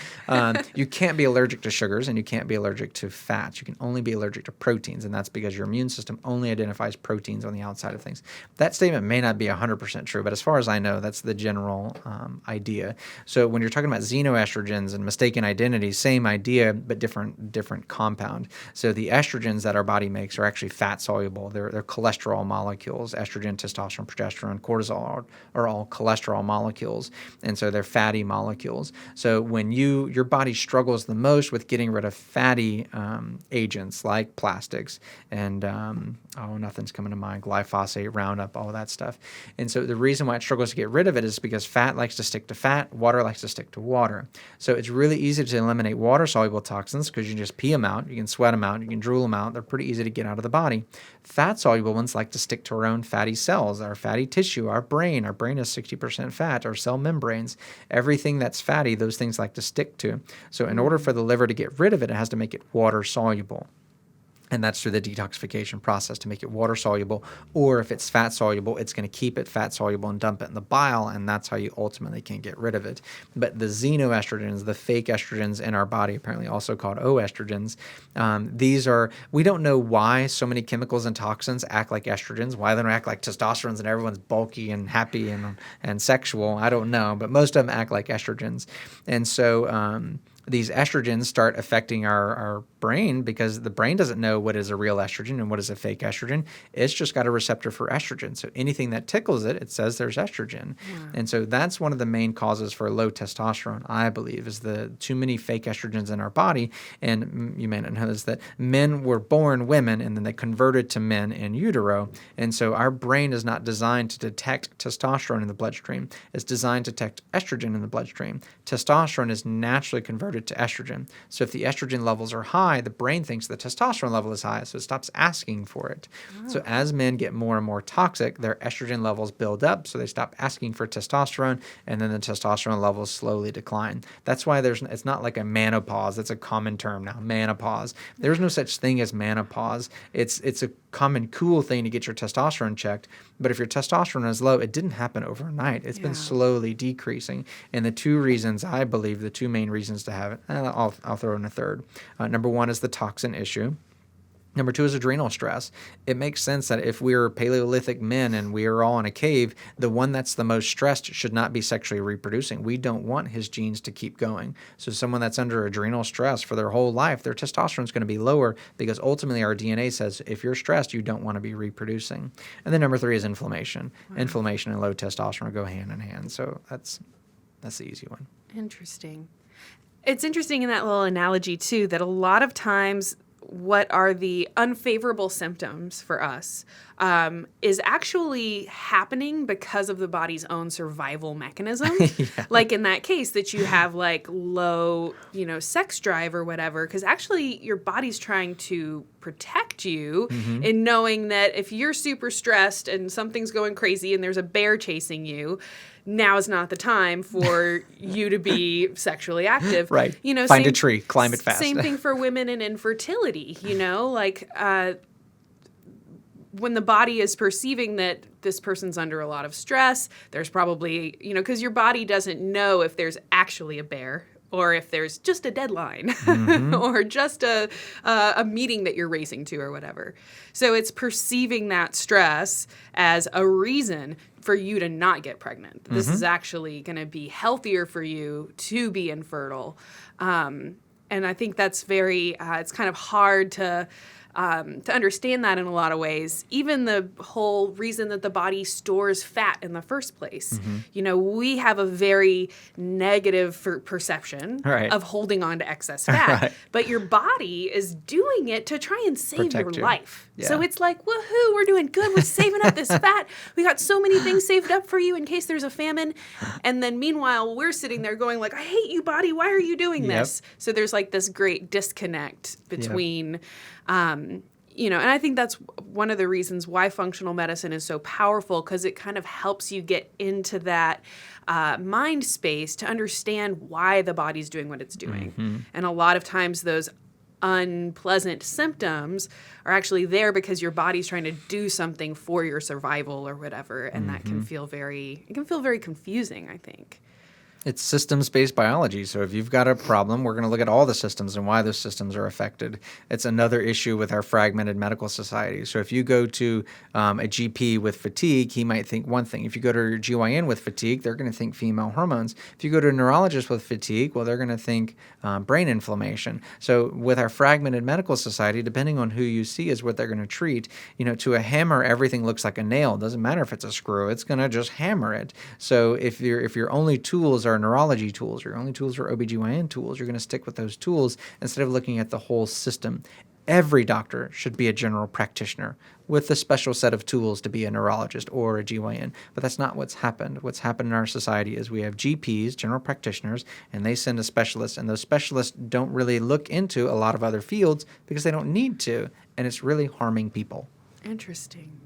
Speaker 2: you can't be allergic to sugars, and you can't be allergic to fats. You can only be allergic to proteins, and that's because your immune system only identifies proteins on the outside of things. That statement may not be 100% true, but as far as I know, that's the general idea. So when you're talking about xenoestrogens and mistaken identity, same idea, but different compound. So the estrogens that our body makes are actually fat soluble. They're cholesterol molecules. Estrogen, testosterone, progesterone, cortisol are all cholesterol molecules, and so they're fatty molecules. So when your body struggles the most with getting rid of fatty agents like plastics and nothing's coming to mind, glyphosate, Roundup, all of that stuff. And so the reason why it struggles to get rid of it is because fat likes to stick to fat, water likes to stick to water. So it's really easy to eliminate water-soluble toxins because you just pee them out. You can sweat them out. You can drool them out. They're pretty easy to get out of the body. Fat-soluble ones like to stick to our own fatty cells, our fatty tissue, our brain. Our brain is 60% fat, our cell membranes. Everything that's fatty, those things like to stick to. So in order for the liver to get rid of it, it has to make it water-soluble. And that's through the detoxification process to make it water soluble. Or if it's fat soluble, it's going to keep it fat soluble and dump it in the bile. And that's how you ultimately can get rid of it. But the xenoestrogens, the fake estrogens in our body, apparently also called oestrogens, these are, we don't know why so many chemicals and toxins act like estrogens, why they don't act like testosterone and everyone's bulky and happy and sexual. I don't know. But most of them act like estrogens. And so, these estrogens start affecting our brain because the brain doesn't know what is a real estrogen and what is a fake estrogen. It's just got a receptor for estrogen. So anything that tickles it, it says there's estrogen. Yeah. And so that's one of the main causes for low testosterone, I believe, is the too many fake estrogens in our body. And you may not know this, that men were born women and then they converted to men in utero. And so our brain is not designed to detect testosterone in the bloodstream. It's designed to detect estrogen in the bloodstream. Testosterone is naturally converted to estrogen. So if the estrogen levels are high, the brain thinks the testosterone level is high, so it stops asking for it. Oh. So as men get more and more toxic, their estrogen levels build up, so they stop asking for testosterone, and then the testosterone levels slowly decline. That's why it's not like a menopause. That's a common term now, menopause. There's no such thing as menopause. It's a common cool thing to get your testosterone checked, but if your testosterone is low, it didn't happen overnight. It's been slowly decreasing. And the two reasons, I believe, the two main reasons to have it, I'll throw in a third. Number one is the toxin issue. Number two is adrenal stress. It makes sense that if we're Paleolithic men and we are all in a cave, the one that's the most stressed should not be sexually reproducing. We don't want his genes to keep going. So someone that's under adrenal stress for their whole life, their testosterone is going to be lower because ultimately our DNA says if you're stressed, you don't want to be reproducing. And then number three is inflammation. Wow. Inflammation and low testosterone go hand in hand. So that's the easy one.
Speaker 1: Interesting. It's interesting in that little analogy, too, that a lot of times what are the unfavorable symptoms for us is actually happening because of the body's own survival mechanism. Yeah. Like in that case that you have like low, sex drive or whatever, because actually your body's trying to protect you in knowing that if you're super stressed and something's going crazy and there's a bear chasing you, now is not the time for you to be sexually active.
Speaker 2: Right. Find a tree, climb it fast.
Speaker 1: Same thing for women and infertility, when the body is perceiving that this person's under a lot of stress, there's probably, because your body doesn't know if there's actually a bear or if there's just a deadline or just a meeting that you're racing to or whatever. So it's perceiving that stress as a reason for you to not get pregnant. This is actually going to be healthier for you to be infertile. And I think that's it's kind of hard to understand that in a lot of ways. Even the whole reason that the body stores fat in the first place. We have a very negative perception of holding on to excess fat, but your body is doing it to try and save your life. Yeah. So it's like, woohoo, we're doing good. We're saving up this fat. We got so many things saved up for you in case there's a famine. And then meanwhile, we're sitting there going like, I hate you, body. Why are you doing this? So there's like this great disconnect between and I think that's one of the reasons why functional medicine is so powerful, because it kind of helps you get into that mind space to understand why the body's doing what it's doing. And a lot of times those unpleasant symptoms are actually there because your body's trying to do something for your survival or whatever, and that can feel very confusing, I think.
Speaker 2: It's systems-based biology. So if you've got a problem, we're going to look at all the systems and why those systems are affected. It's another issue with our fragmented medical society. So if you go to a GP with fatigue, he might think one thing. If you go to your GYN with fatigue, they're going to think female hormones. If you go to a neurologist with fatigue, well, they're going to think brain inflammation. So with our fragmented medical society, depending on who you see is what they're going to treat. To a hammer, everything looks like a nail. It doesn't matter if it's a screw. It's going to just hammer it. So if your only tools are neurology tools, your only tools are OBGYN tools, you're going to stick with those tools instead of looking at the whole system. Every doctor should be a general practitioner with a special set of tools to be a neurologist or a GYN. But that's not what's happened. What's happened in our society is we have GPs, general practitioners, and they send a specialist, and those specialists don't really look into a lot of other fields because they don't need to, and it's really harming people.
Speaker 1: Interesting.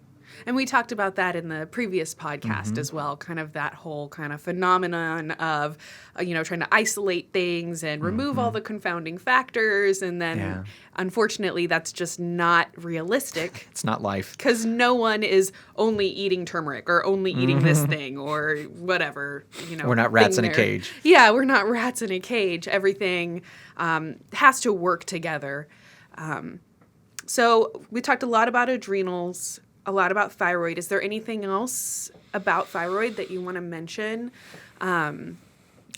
Speaker 1: And we talked about that in the previous podcast as well, kind of that whole kind of phenomenon of, trying to isolate things and remove all the confounding factors. And then, unfortunately, that's just not realistic.
Speaker 2: It's not life.
Speaker 1: Because no one is only eating turmeric or only eating this thing or whatever.
Speaker 2: We're not rats in a cage.
Speaker 1: Yeah, we're not rats in a cage. Everything has to work together. So we talked a lot about adrenals, a lot about thyroid. Is there anything else about thyroid that you want to mention?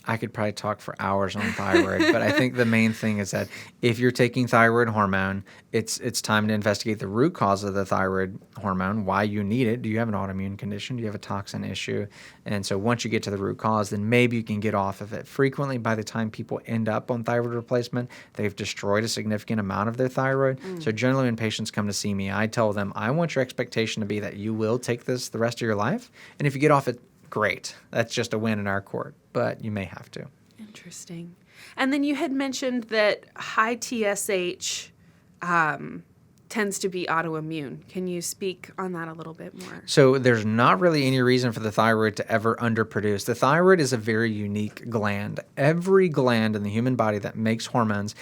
Speaker 2: I could probably talk for hours on thyroid, but I think the main thing is that if you're taking thyroid hormone, it's time to investigate the root cause of the thyroid hormone, why you need it. Do you have an autoimmune condition? Do you have a toxin issue? And so once you get to the root cause, then maybe you can get off of it. Frequently, by the time people end up on thyroid replacement, they've destroyed a significant amount of their thyroid. So generally when patients come to see me, I tell them, I want your expectation to be that you will take this the rest of your life. And if you get off it, great. That's just a win in our court, but you may have to.
Speaker 1: Interesting. And then you had mentioned that high TSH tends to be autoimmune. Can you speak on that a little bit more?
Speaker 2: So there's not really any reason for the thyroid to ever underproduce. The thyroid is a very unique gland. Every gland in the human body that makes hormones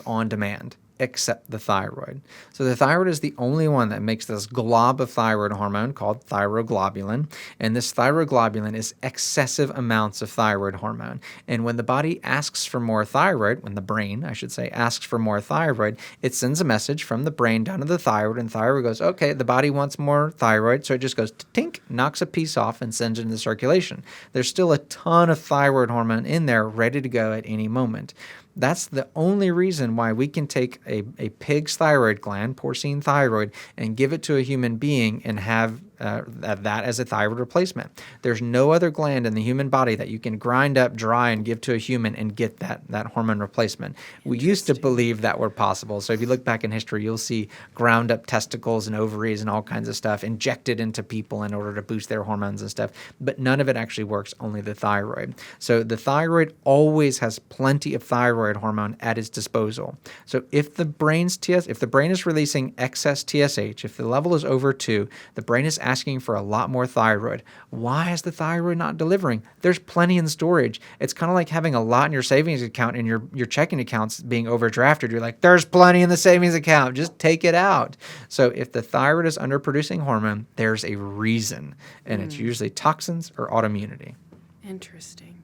Speaker 2: on demand, except the thyroid. So the thyroid is the only one that makes this glob of thyroid hormone called thyroglobulin. And this thyroglobulin is excessive amounts of thyroid hormone. And when the body asks for more thyroid, when the brain, I should say, asks for more thyroid, it sends a message from the brain down to the thyroid, and thyroid goes, okay, the body wants more thyroid. So it just goes tink, knocks a piece off and sends it into circulation. There's still a ton of thyroid hormone in there ready to go at any moment. That's the only reason why we can take a pig's thyroid gland, porcine thyroid, and give it to a human being and have that as a thyroid replacement. There's no other gland in the human body that you can grind up dry and give to a human and get that hormone replacement. We used to believe that were possible. So if you look back in history, you'll see ground up testicles and ovaries and all kinds of stuff injected into people in order to boost their hormones and stuff. But none of it actually works, only the thyroid. So the thyroid always has plenty of thyroid hormone at its disposal. So if the brain is releasing excess TSH, if the level is over 2, the brain is asking for a lot more thyroid. Why is the thyroid not delivering? There's plenty in storage. It's kind of like having a lot in your savings account and your checking accounts being overdrafted. You're like, there's plenty in the savings account. Just take it out. So if the thyroid is underproducing hormone, there's a reason, and it's usually toxins or autoimmunity.
Speaker 1: Interesting.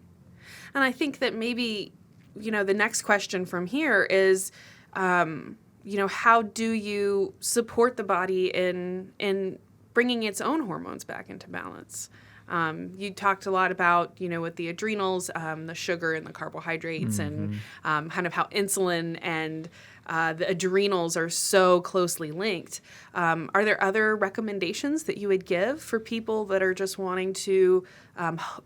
Speaker 1: And I think that maybe, the next question from here is, how do you support the body in bringing its own hormones back into balance? You talked a lot about, with the adrenals, the sugar and the carbohydrates and kind of how insulin and the adrenals are so closely linked. Are there other recommendations that you would give for people that are just wanting to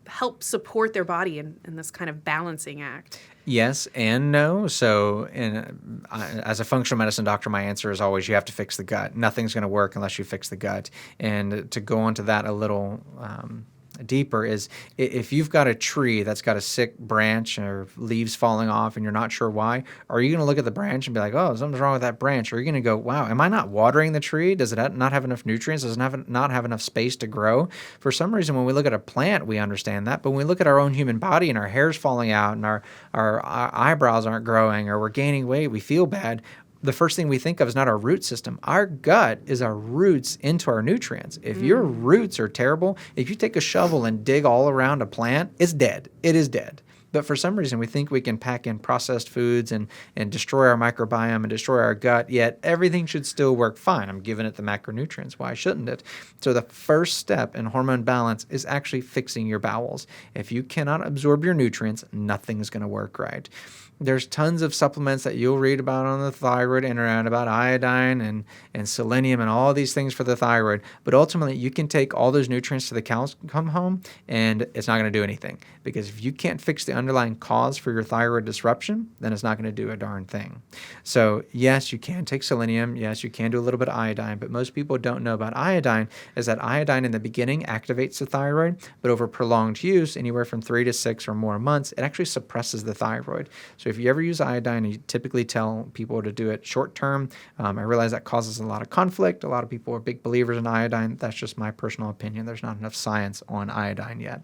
Speaker 1: help support their body in this kind of balancing act?
Speaker 2: Yes and no. So as a functional medicine doctor, my answer is always you have to fix the gut. Nothing's going to work unless you fix the gut. And to go into that a little deeper is if you've got a tree that's got a sick branch or leaves falling off and you're not sure why, are you going to look at the branch and be like, oh, something's wrong with that branch? Or are you going to go, wow, am I not watering the tree? Does it not have enough nutrients? Does it not have enough space to grow? For some reason, when we look at a plant, we understand that. But when we look at our own human body and our hair's falling out and our eyebrows aren't growing or we're gaining weight, we feel bad. The first thing we think of is not our root system. Our gut is our roots into our nutrients. If your roots are terrible, if you take a shovel and dig all around a plant, it's dead. It is dead. But for some reason, we think we can pack in processed foods and destroy our microbiome and destroy our gut, yet everything should still work fine. I'm giving it the macronutrients. Why shouldn't it? So the first step in hormone balance is actually fixing your bowels. If you cannot absorb your nutrients, nothing's going to work right. There's tons of supplements that you'll read about on the thyroid internet about iodine and selenium and all these things for the thyroid. But ultimately, you can take all those nutrients to the cows come home, and it's not going to do anything. Because if you can't fix the underlying cause for your thyroid disruption, then it's not going to do a darn thing. So yes, you can take selenium. Yes, you can do a little bit of iodine, but most people don't know about iodine is that iodine in the beginning activates the thyroid, but over prolonged use, anywhere from 3 to 6 or more months, it actually suppresses the thyroid. So if you ever use iodine, you typically tell people to do it short term. I realize that causes a lot of conflict. A lot of people are big believers in iodine. That's just my personal opinion. There's not enough science on iodine yet.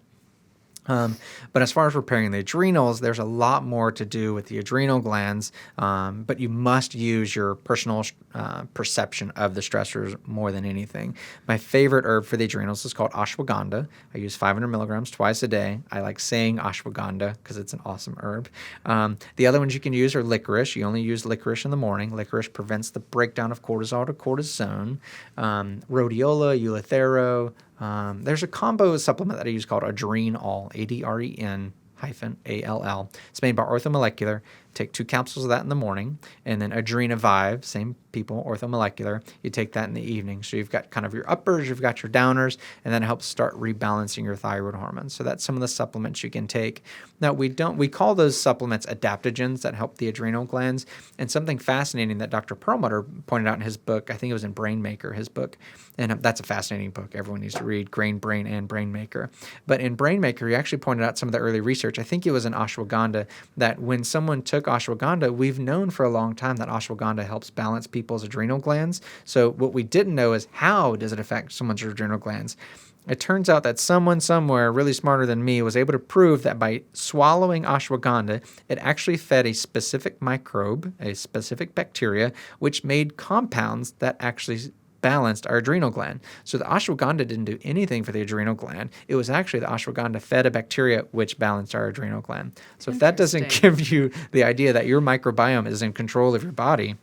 Speaker 2: But as far as repairing the adrenals, there's a lot more to do with the adrenal glands, but you must use your personal perception of the stressors more than anything. My favorite herb for the adrenals is called ashwagandha. I use 500 milligrams twice a day. I like saying ashwagandha because it's an awesome herb. The other ones you can use are licorice. You only use licorice in the morning. Licorice prevents the breakdown of cortisol to cortisone. Rhodiola, Eleuthero. There's a combo supplement that I use called Adrenal, ADREN-ALL. It's made by Orthomolecular. Take 2 capsules of that in the morning, and then Adrenavive, same people, Orthomolecular. You take that in the evening. So you've got kind of your uppers, you've got your downers, and then it helps start rebalancing your thyroid hormones. So that's some of the supplements you can take. Now, we call those supplements adaptogens that help the adrenal glands. And something fascinating that Dr. Perlmutter pointed out in his book, I think it was in Brain Maker, his book, and that's a fascinating book. Everyone needs to read Brain, and Brain Maker. But in Brain Maker, he actually pointed out some of the early research. I think it was in ashwagandha, that when someone took ashwagandha, we've known for a long time that ashwagandha helps balance people's adrenal glands. So what we didn't know is how does it affect someone's adrenal glands. It turns out that someone somewhere really smarter than me was able to prove that by swallowing ashwagandha, it actually fed a specific microbe, a specific bacteria, which made compounds that actually balanced our adrenal gland. So the ashwagandha didn't do anything for the adrenal gland. It was actually the ashwagandha fed a bacteria which balanced our adrenal gland. So if that doesn't give you the idea that your microbiome is in control of your body,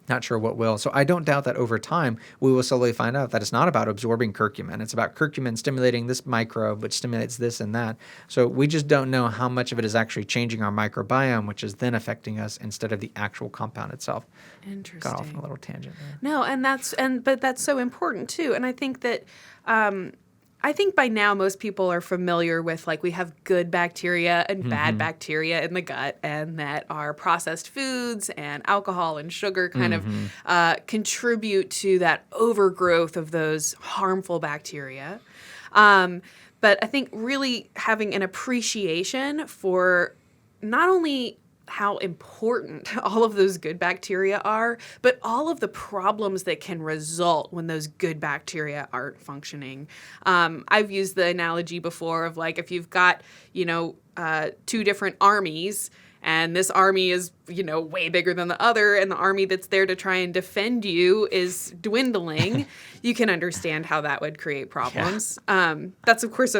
Speaker 2: not sure what will. So I don't doubt that over time, we will slowly find out that it's not about absorbing curcumin. It's about curcumin stimulating this microbe, which stimulates this and that. So we just don't know how much of it is actually changing our microbiome, which is then affecting us instead of the actual compound itself.
Speaker 1: Interesting.
Speaker 2: Got off on a little tangent there.
Speaker 1: No, but that's so important too. And I think that I think by now most people are familiar with, like, we have good bacteria and bad bacteria in the gut, and that our processed foods and alcohol and sugar kind of contribute to that overgrowth of those harmful bacteria. But I think really having an appreciation for not only how important all of those good bacteria are, but all of the problems that can result when those good bacteria aren't functioning. I've used the analogy before of, like, if you've got, 2 different armies, and this army is, way bigger than the other, and the army that's there to try and defend you is dwindling, you can understand how that would create problems. Yeah. That's, of course,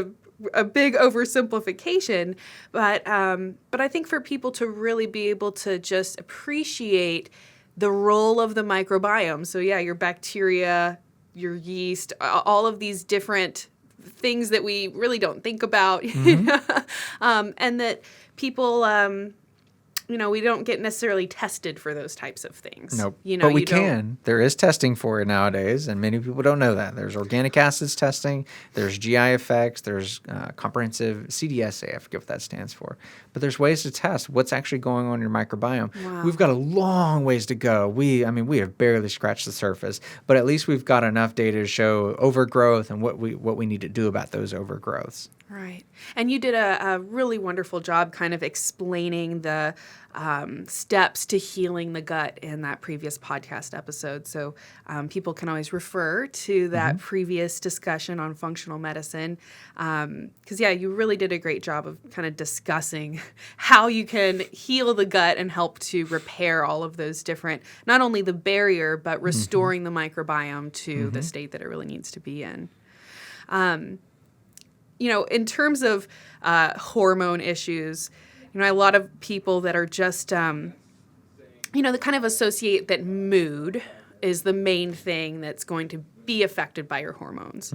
Speaker 1: a big oversimplification, but I think for people to really be able to just appreciate the role of the microbiome. So yeah, your bacteria, your yeast, all of these different things that we really don't think about, and that people, we don't get necessarily tested for those types of things.
Speaker 2: Nope. But we can. There is testing for it nowadays, and many people don't know that. There's organic acids testing, there's GI effects, there's comprehensive CDSA, I forget what that stands for. But there's ways to test what's actually going on in your microbiome. Wow. We've got a long ways to go. We have barely scratched the surface, but at least we've got enough data to show overgrowth and what we need to do about those overgrowths.
Speaker 1: Right. And you did a really wonderful job kind of explaining the steps to healing the gut in that previous podcast episode. So people can always refer to that previous discussion on functional medicine. Because, you really did a great job of kind of discussing how you can heal the gut and help to repair all of those different, not only the barrier, but restoring the microbiome to the state that it really needs to be in. In terms of hormone issues, a lot of people that are just, that kind of associate that mood is the main thing that's going to be affected by your hormones.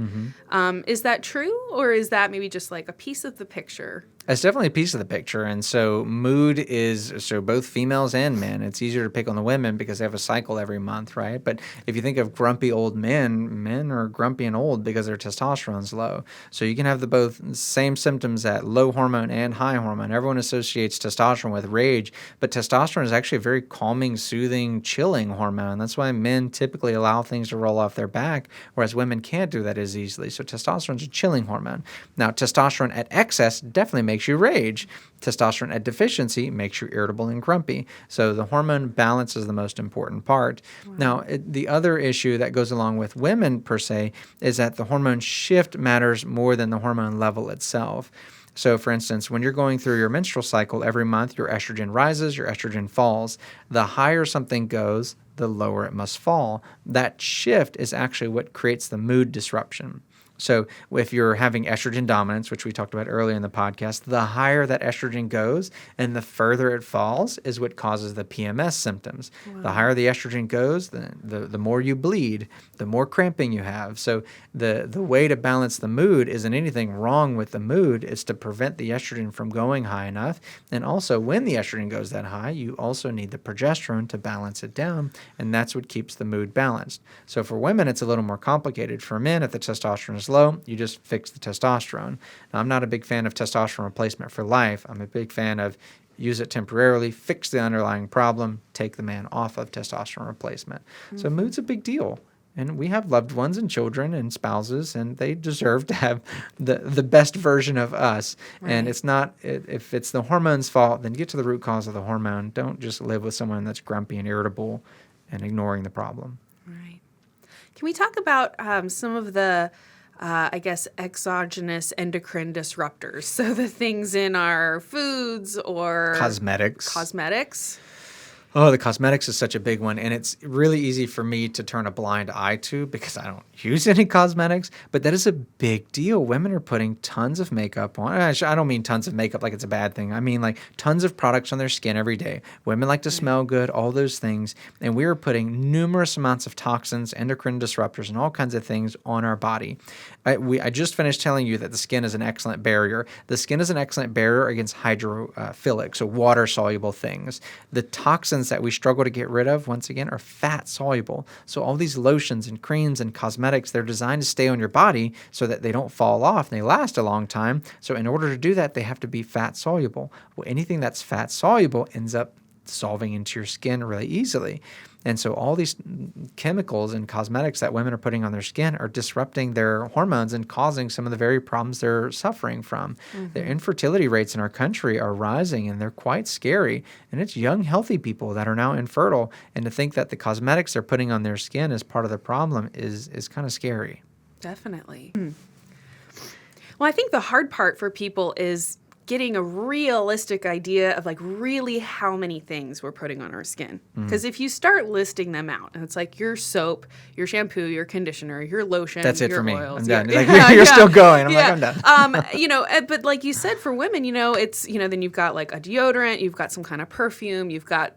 Speaker 1: Is that true, or is that maybe just like a piece of the picture?
Speaker 2: It's definitely a piece of the picture. And so mood is, so both females and men, it's easier to pick on the women because they have a cycle every month, right? But if you think of grumpy old men, men are grumpy and old because their testosterone's low. So you can have the both same symptoms at low hormone and high hormone. Everyone associates testosterone with rage, but testosterone is actually a very calming, soothing, chilling hormone. That's why men typically allow things to roll off their back, whereas women can't do that as easily. So testosterone is a chilling hormone. Now, testosterone at excess definitely makes you rage. Testosterone at deficiency makes you irritable and grumpy. So the hormone balance is the most important part. Wow. Now, the other issue that goes along with women per se is that the hormone shift matters more than the hormone level itself. So, for instance, when you're going through your menstrual cycle every month, your estrogen rises, your estrogen falls. The higher something goes, the lower it must fall. That shift is actually what creates the mood disruption. So if you're having estrogen dominance, which we talked about earlier in the podcast, the higher that estrogen goes and the further it falls is what causes the PMS symptoms. Wow. The higher the estrogen goes, the more you bleed, the more cramping you have. So the way to balance the mood isn't anything wrong with the mood. It's to prevent the estrogen from going high enough. And also when the estrogen goes that high, you also need the progesterone to balance it down. And that's what keeps the mood balanced. So for women, it's a little more complicated. For men, if the testosterone is low, you just fix the testosterone. Now, I'm not a big fan of testosterone replacement for life. I'm a big fan of use it temporarily, fix the underlying problem, take the man off of testosterone replacement. So mood's a big deal. And we have loved ones and children and spouses, and they deserve to have the best version of us. Right. And it's not, if it's the hormone's fault, then get to the root cause of the hormone. Don't just live with someone that's grumpy and irritable and ignoring the problem.
Speaker 1: Right. Can we talk about some of the exogenous endocrine disruptors? So the things in our foods or cosmetics.
Speaker 2: Oh, the cosmetics is such a big one, and it's really easy for me to turn a blind eye to because I don't use any cosmetics, but that is a big deal. Women are putting tons of makeup on. I don't mean tons of makeup like it's a bad thing. I mean like tons of products on their skin every day. Women like to smell good, all those things, and we are putting numerous amounts of toxins, endocrine disruptors, and all kinds of things on our body. I just finished telling you that the skin is an excellent barrier. The skin is an excellent barrier against hydrophilic, so water-soluble things. The toxins that we struggle to get rid of, once again, are fat-soluble. So all these lotions and creams and cosmetics, they're designed to stay on your body so that they don't fall off and they last a long time. So in order to do that, they have to be fat-soluble. Well, anything that's fat-soluble ends up dissolving into your skin really easily. And so all these chemicals and cosmetics that women are putting on their skin are disrupting their hormones and causing some of the very problems they're suffering from. Mm-hmm. The infertility rates in our country are rising, and they're quite scary. And it's young, healthy people that are now infertile. And to think that the cosmetics they're putting on their skin is part of the problem is kind of scary.
Speaker 1: Definitely. Well, I think the hard part for people is getting a realistic idea of like really how many things we're putting on our skin. Because if you start listing them out, and it's like your soap, your shampoo, your conditioner, your lotion,
Speaker 2: that's it
Speaker 1: your
Speaker 2: for me.
Speaker 1: oils,
Speaker 2: I'm done. You're still going. I'm done.
Speaker 1: But like you said, for women, it's, then you've got like a deodorant, you've got some kind of perfume, you've got,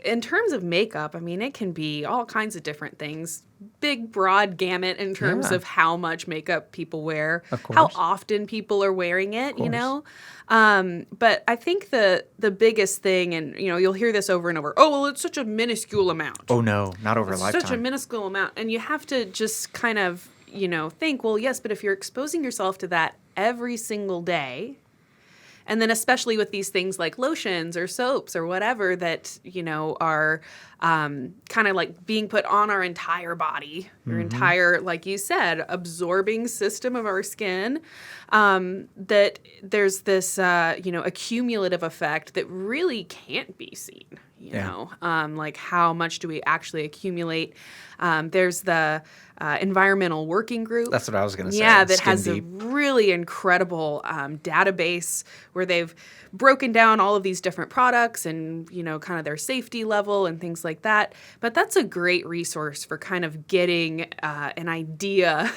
Speaker 1: in terms of makeup, I mean, it can be all kinds of different things. Big, broad gamut in terms of how much makeup people wear, how often people are wearing it, But I think the biggest thing, and, you'll hear this over and over, oh, well, it's such a minuscule amount.
Speaker 2: Oh, no, not over a lifetime.
Speaker 1: Such a minuscule amount. And you have to just kind of, think, well, yes, but if you're exposing yourself to that every single day, and then especially with these things like lotions or soaps or whatever that, are kind of like being put on our entire body, your entire, like you said, absorbing system of our skin, that there's this, accumulative effect that really can't be seen, like how much do we actually accumulate? There's the environmental working group.
Speaker 2: That's what I was going to say.
Speaker 1: Yeah, that has a really incredible database where they've broken down all of these different products and, kind of their safety level and things like that. But that's a great resource for kind of getting an idea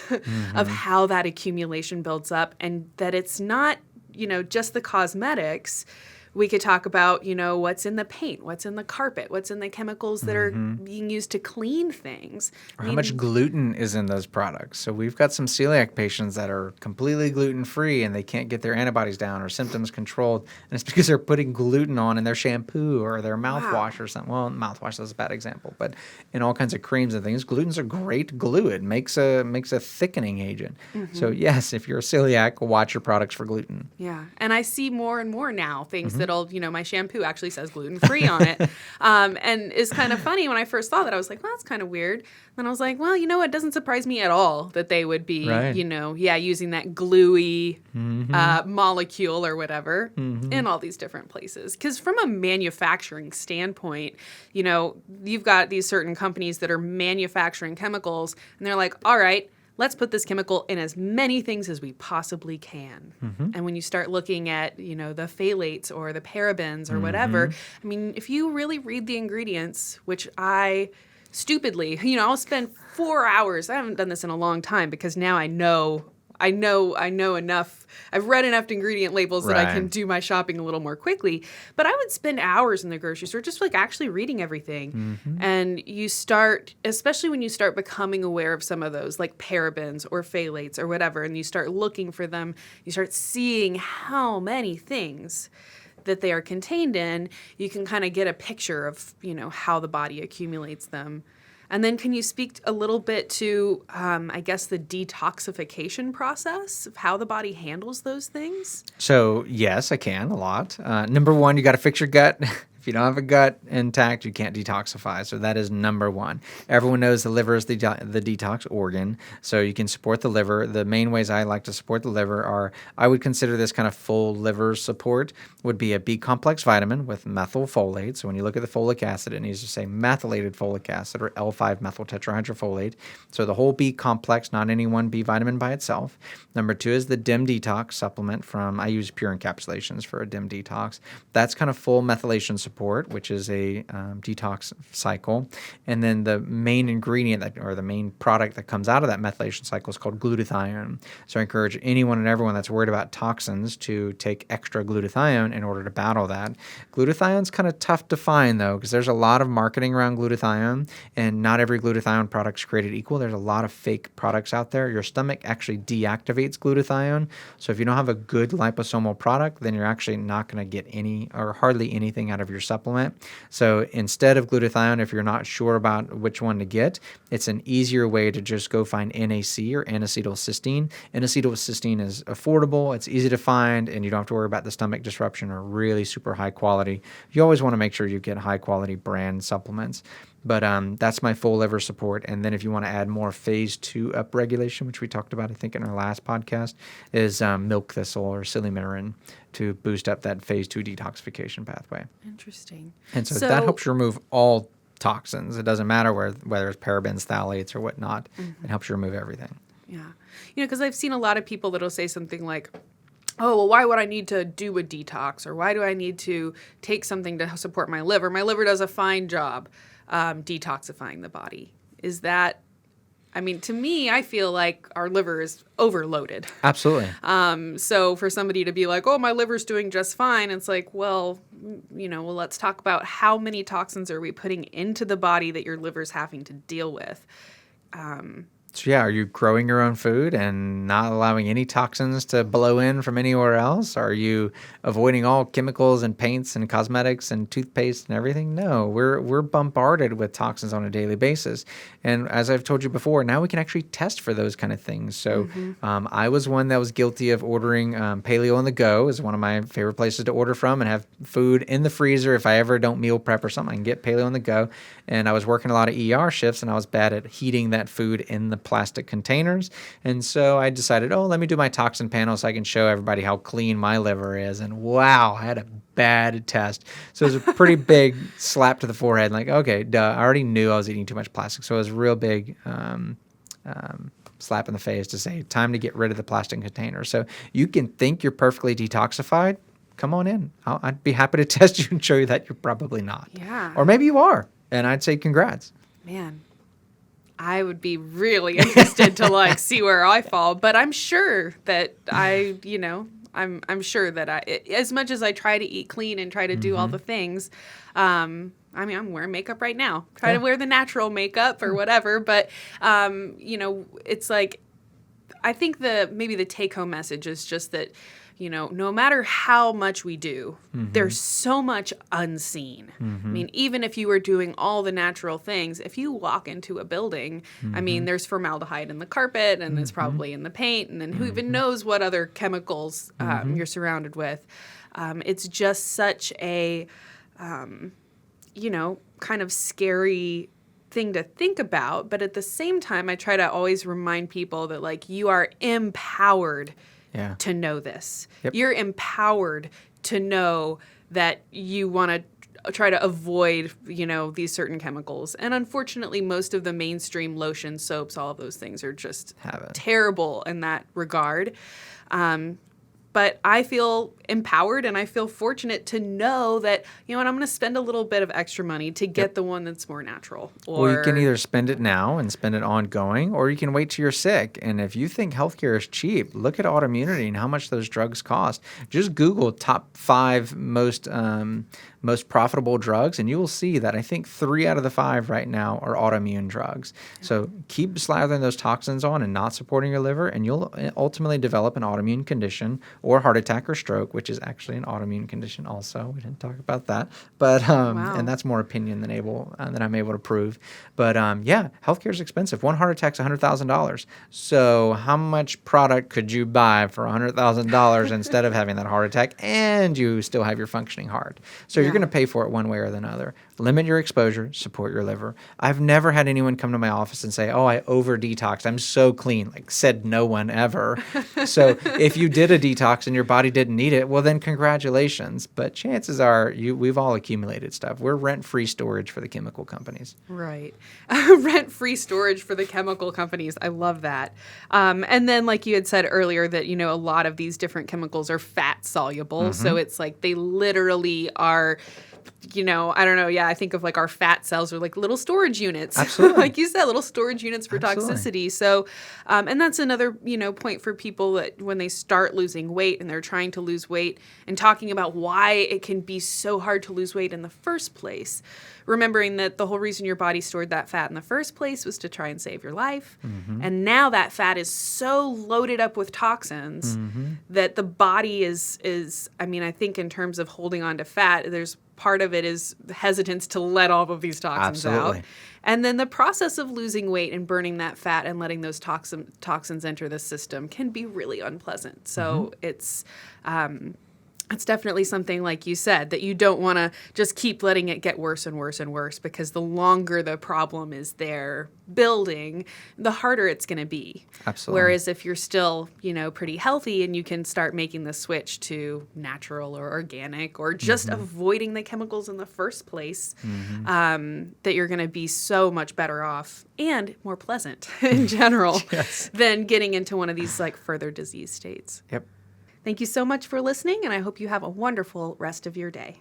Speaker 1: of how that accumulation builds up, and that it's not, just the cosmetics, We could talk about, what's in the paint, what's in the carpet, what's in the chemicals that are being used to clean things.
Speaker 2: Or how much gluten is in those products. So we've got some celiac patients that are completely gluten-free and they can't get their antibodies down or symptoms controlled. And it's because they're putting gluten on in their shampoo or their mouthwash or something. Well, mouthwash is a bad example, but in all kinds of creams and things, gluten's a great glue. It makes a thickening agent. So yes, if you're a celiac, watch your products for gluten.
Speaker 1: Yeah. And I see more and more now things that'll, my shampoo actually says gluten-free on it. And it's kind of funny when I first saw that, I was like, well, that's kind of weird. Then I was like, well, it doesn't surprise me at all that they would be, using that gluey molecule or whatever in all these different places. Because from a manufacturing standpoint, you've got these certain companies that are manufacturing chemicals, and they're like, all right, let's put this chemical in as many things as we possibly can. And when you start looking at, the phthalates or the parabens or whatever, I mean, if you really read the ingredients, which I stupidly, I'll spend 4 hours. I haven't done this in a long time because now I know enough. I've read enough ingredient labels that I can do my shopping a little more quickly. But I would spend hours in the grocery store just actually reading everything. And you start, especially when you start becoming aware of some of those like parabens or phthalates or whatever, and you start looking for them, you start seeing how many things that they are contained in, you can kind of get a picture of, how the body accumulates them. And then can you speak a little bit to, I guess, the detoxification process of how the body handles those things?
Speaker 2: So yes, I can a lot. Number one, you got to fix your gut. If you don't have a gut intact, you can't detoxify. So that is number one. Everyone knows the liver is the detox organ. So you can support the liver. The main ways I like to support the liver are, I would consider this kind of full liver support would be a B complex vitamin with methylfolate. So when you look at the folic acid, it needs to say methylated folic acid or L5-methyl tetrahydrofolate. So the whole B complex, not any one B vitamin by itself. Number two is the Dim Detox Supplement I use pure encapsulations for a Dim Detox. That's kind of full methylation support, which is a detox cycle. And then the main ingredient or the main product that comes out of that methylation cycle is called glutathione. So I encourage anyone and everyone that's worried about toxins to take extra glutathione in order to battle that. Glutathione's kind of tough to find, though, because there's a lot of marketing around glutathione, and not every glutathione product's created equal. There's a lot of fake products out there. Your stomach actually deactivates glutathione. So if you don't have a good liposomal product, then you're actually not going to get any or hardly anything out of your supplement. So instead of glutathione, if you're not sure about which one to get, it's an easier way to just go find NAC or N-acetylcysteine. N-acetylcysteine is affordable, it's easy to find, and you don't have to worry about the stomach disruption or really super high quality. You always want to make sure you get high quality brand supplements. But that's my full liver support. And then if you want to add more phase 2 upregulation, which we talked about, I think, in our last podcast, is milk thistle or silymarin to boost up that phase 2 detoxification pathway.
Speaker 1: Interesting.
Speaker 2: And so that helps you remove all toxins. It doesn't matter whether it's parabens, phthalates, or whatnot. It helps you remove everything.
Speaker 1: Yeah. Because I've seen a lot of people that'll say something like, oh, well, why would I need to do a detox? Or why do I need to take something to support my liver? My liver does a fine job detoxifying the body. Is that, to me, I feel like our liver is overloaded.
Speaker 2: Absolutely.
Speaker 1: So for somebody to be like, oh, my liver's doing just fine, it's like, well, let's talk about how many toxins are we putting into the body that your liver's having to deal with.
Speaker 2: So yeah, are you growing your own food and not allowing any toxins to blow in from anywhere else? Are you avoiding all chemicals and paints and cosmetics and toothpaste and everything? No, we're bombarded with toxins on a daily basis. And as I've told you before, now we can actually test for those kind of things. So I was one that was guilty of ordering Paleo on the Go is one of my favorite places to order from and have food in the freezer. If I ever don't meal prep or something, I can get Paleo on the Go. And I was working a lot of ER shifts and I was bad at heating that food in the plastic containers. And so I decided, let me do my toxin panel so I can show everybody how clean my liver is. And wow, I had a bad test. So it was a pretty big slap to the forehead. Like, okay, duh, I already knew I was eating too much plastic. So it was a real big slap in the face to say, time to get rid of the plastic container. So you can think you're perfectly detoxified. Come on in. I'd be happy to test you and show you that you're probably not.
Speaker 1: Yeah.
Speaker 2: Or maybe you are. And I'd say congrats.
Speaker 1: Man, I would be really interested to see where I fall, but I'm sure that I'm sure that as much as I try to eat clean and try to do all the things, I mean, I'm wearing makeup right now. Try to wear the natural makeup or whatever, but it's like, I think maybe the take-home message is just that, no matter how much we do, there's so much unseen. I mean, even if you were doing all the natural things, if you walk into a building, I mean, there's formaldehyde in the carpet, and it's probably in the paint, and then who even knows what other chemicals you're surrounded with. It's just such a, kind of scary thing to think about. But at the same time, I try to always remind people that, like, you are empowered to know this.
Speaker 2: Yep.
Speaker 1: You're empowered to know that you want to try to avoid, these certain chemicals. And unfortunately, most of the mainstream lotions, soaps, all of those things are just terrible in that regard. But I feel empowered and I feel fortunate to know that, I'm going to spend a little bit of extra money to get the one that's more natural.
Speaker 2: Or you can either spend it now and spend it ongoing, or you can wait till you're sick. And if you think healthcare is cheap, look at Autoimmunity and how much those drugs cost. Just Google top 5 most profitable drugs, and you will see that I think 3 out of the 5 right now are autoimmune drugs. So keep slathering those toxins on and not supporting your liver, and you'll ultimately develop an autoimmune condition or heart attack or stroke, which is actually an autoimmune condition also. We didn't talk about that. But and that's more opinion than I'm able to prove. But healthcare is expensive. One heart attack's $100,000. So how much product could you buy for $100,000 instead of having that heart attack and you still have your functioning heart? So you're going to pay for it one way or another. Limit your exposure, support your liver. I've never had anyone come to my office and say, "Oh, I over-detoxed. I'm so clean." Like, said no one ever. So if you did a detox and your body didn't need it, well, then congratulations. But chances are we've all accumulated stuff. We're rent-free storage for the chemical companies.
Speaker 1: Right. Rent-free storage for the chemical companies. I love that. And then, like you had said earlier, that, a lot of these different chemicals are fat soluble. So it's like they literally are, I don't know. Yeah, I think of like our fat cells are like little storage units.
Speaker 2: Absolutely.
Speaker 1: Like you said, little storage units for toxicity. So, and that's another, point for people that when they start losing weight and they're trying to lose weight and talking about why it can be so hard to lose weight in the first place. Remembering that the whole reason your body stored that fat in the first place was to try and save your life. And now that fat is so loaded up with toxins that the body is, I mean, I think in terms of holding on to fat, there's part of it is hesitance to let all of these toxins out. And then the process of losing weight and burning that fat and letting those toxins enter the system can be really unpleasant. So it's definitely something, like you said, that you don't want to just keep letting it get worse and worse and worse, because the longer the problem is there building, the harder it's going to be.
Speaker 2: Absolutely.
Speaker 1: Whereas if you're still, pretty healthy and you can start making the switch to natural or organic or just avoiding the chemicals in the first place, that you're going to be so much better off and more pleasant in general than getting into one of these like further disease states.
Speaker 2: Yep.
Speaker 1: Thank you so much for listening, and I hope you have a wonderful rest of your day.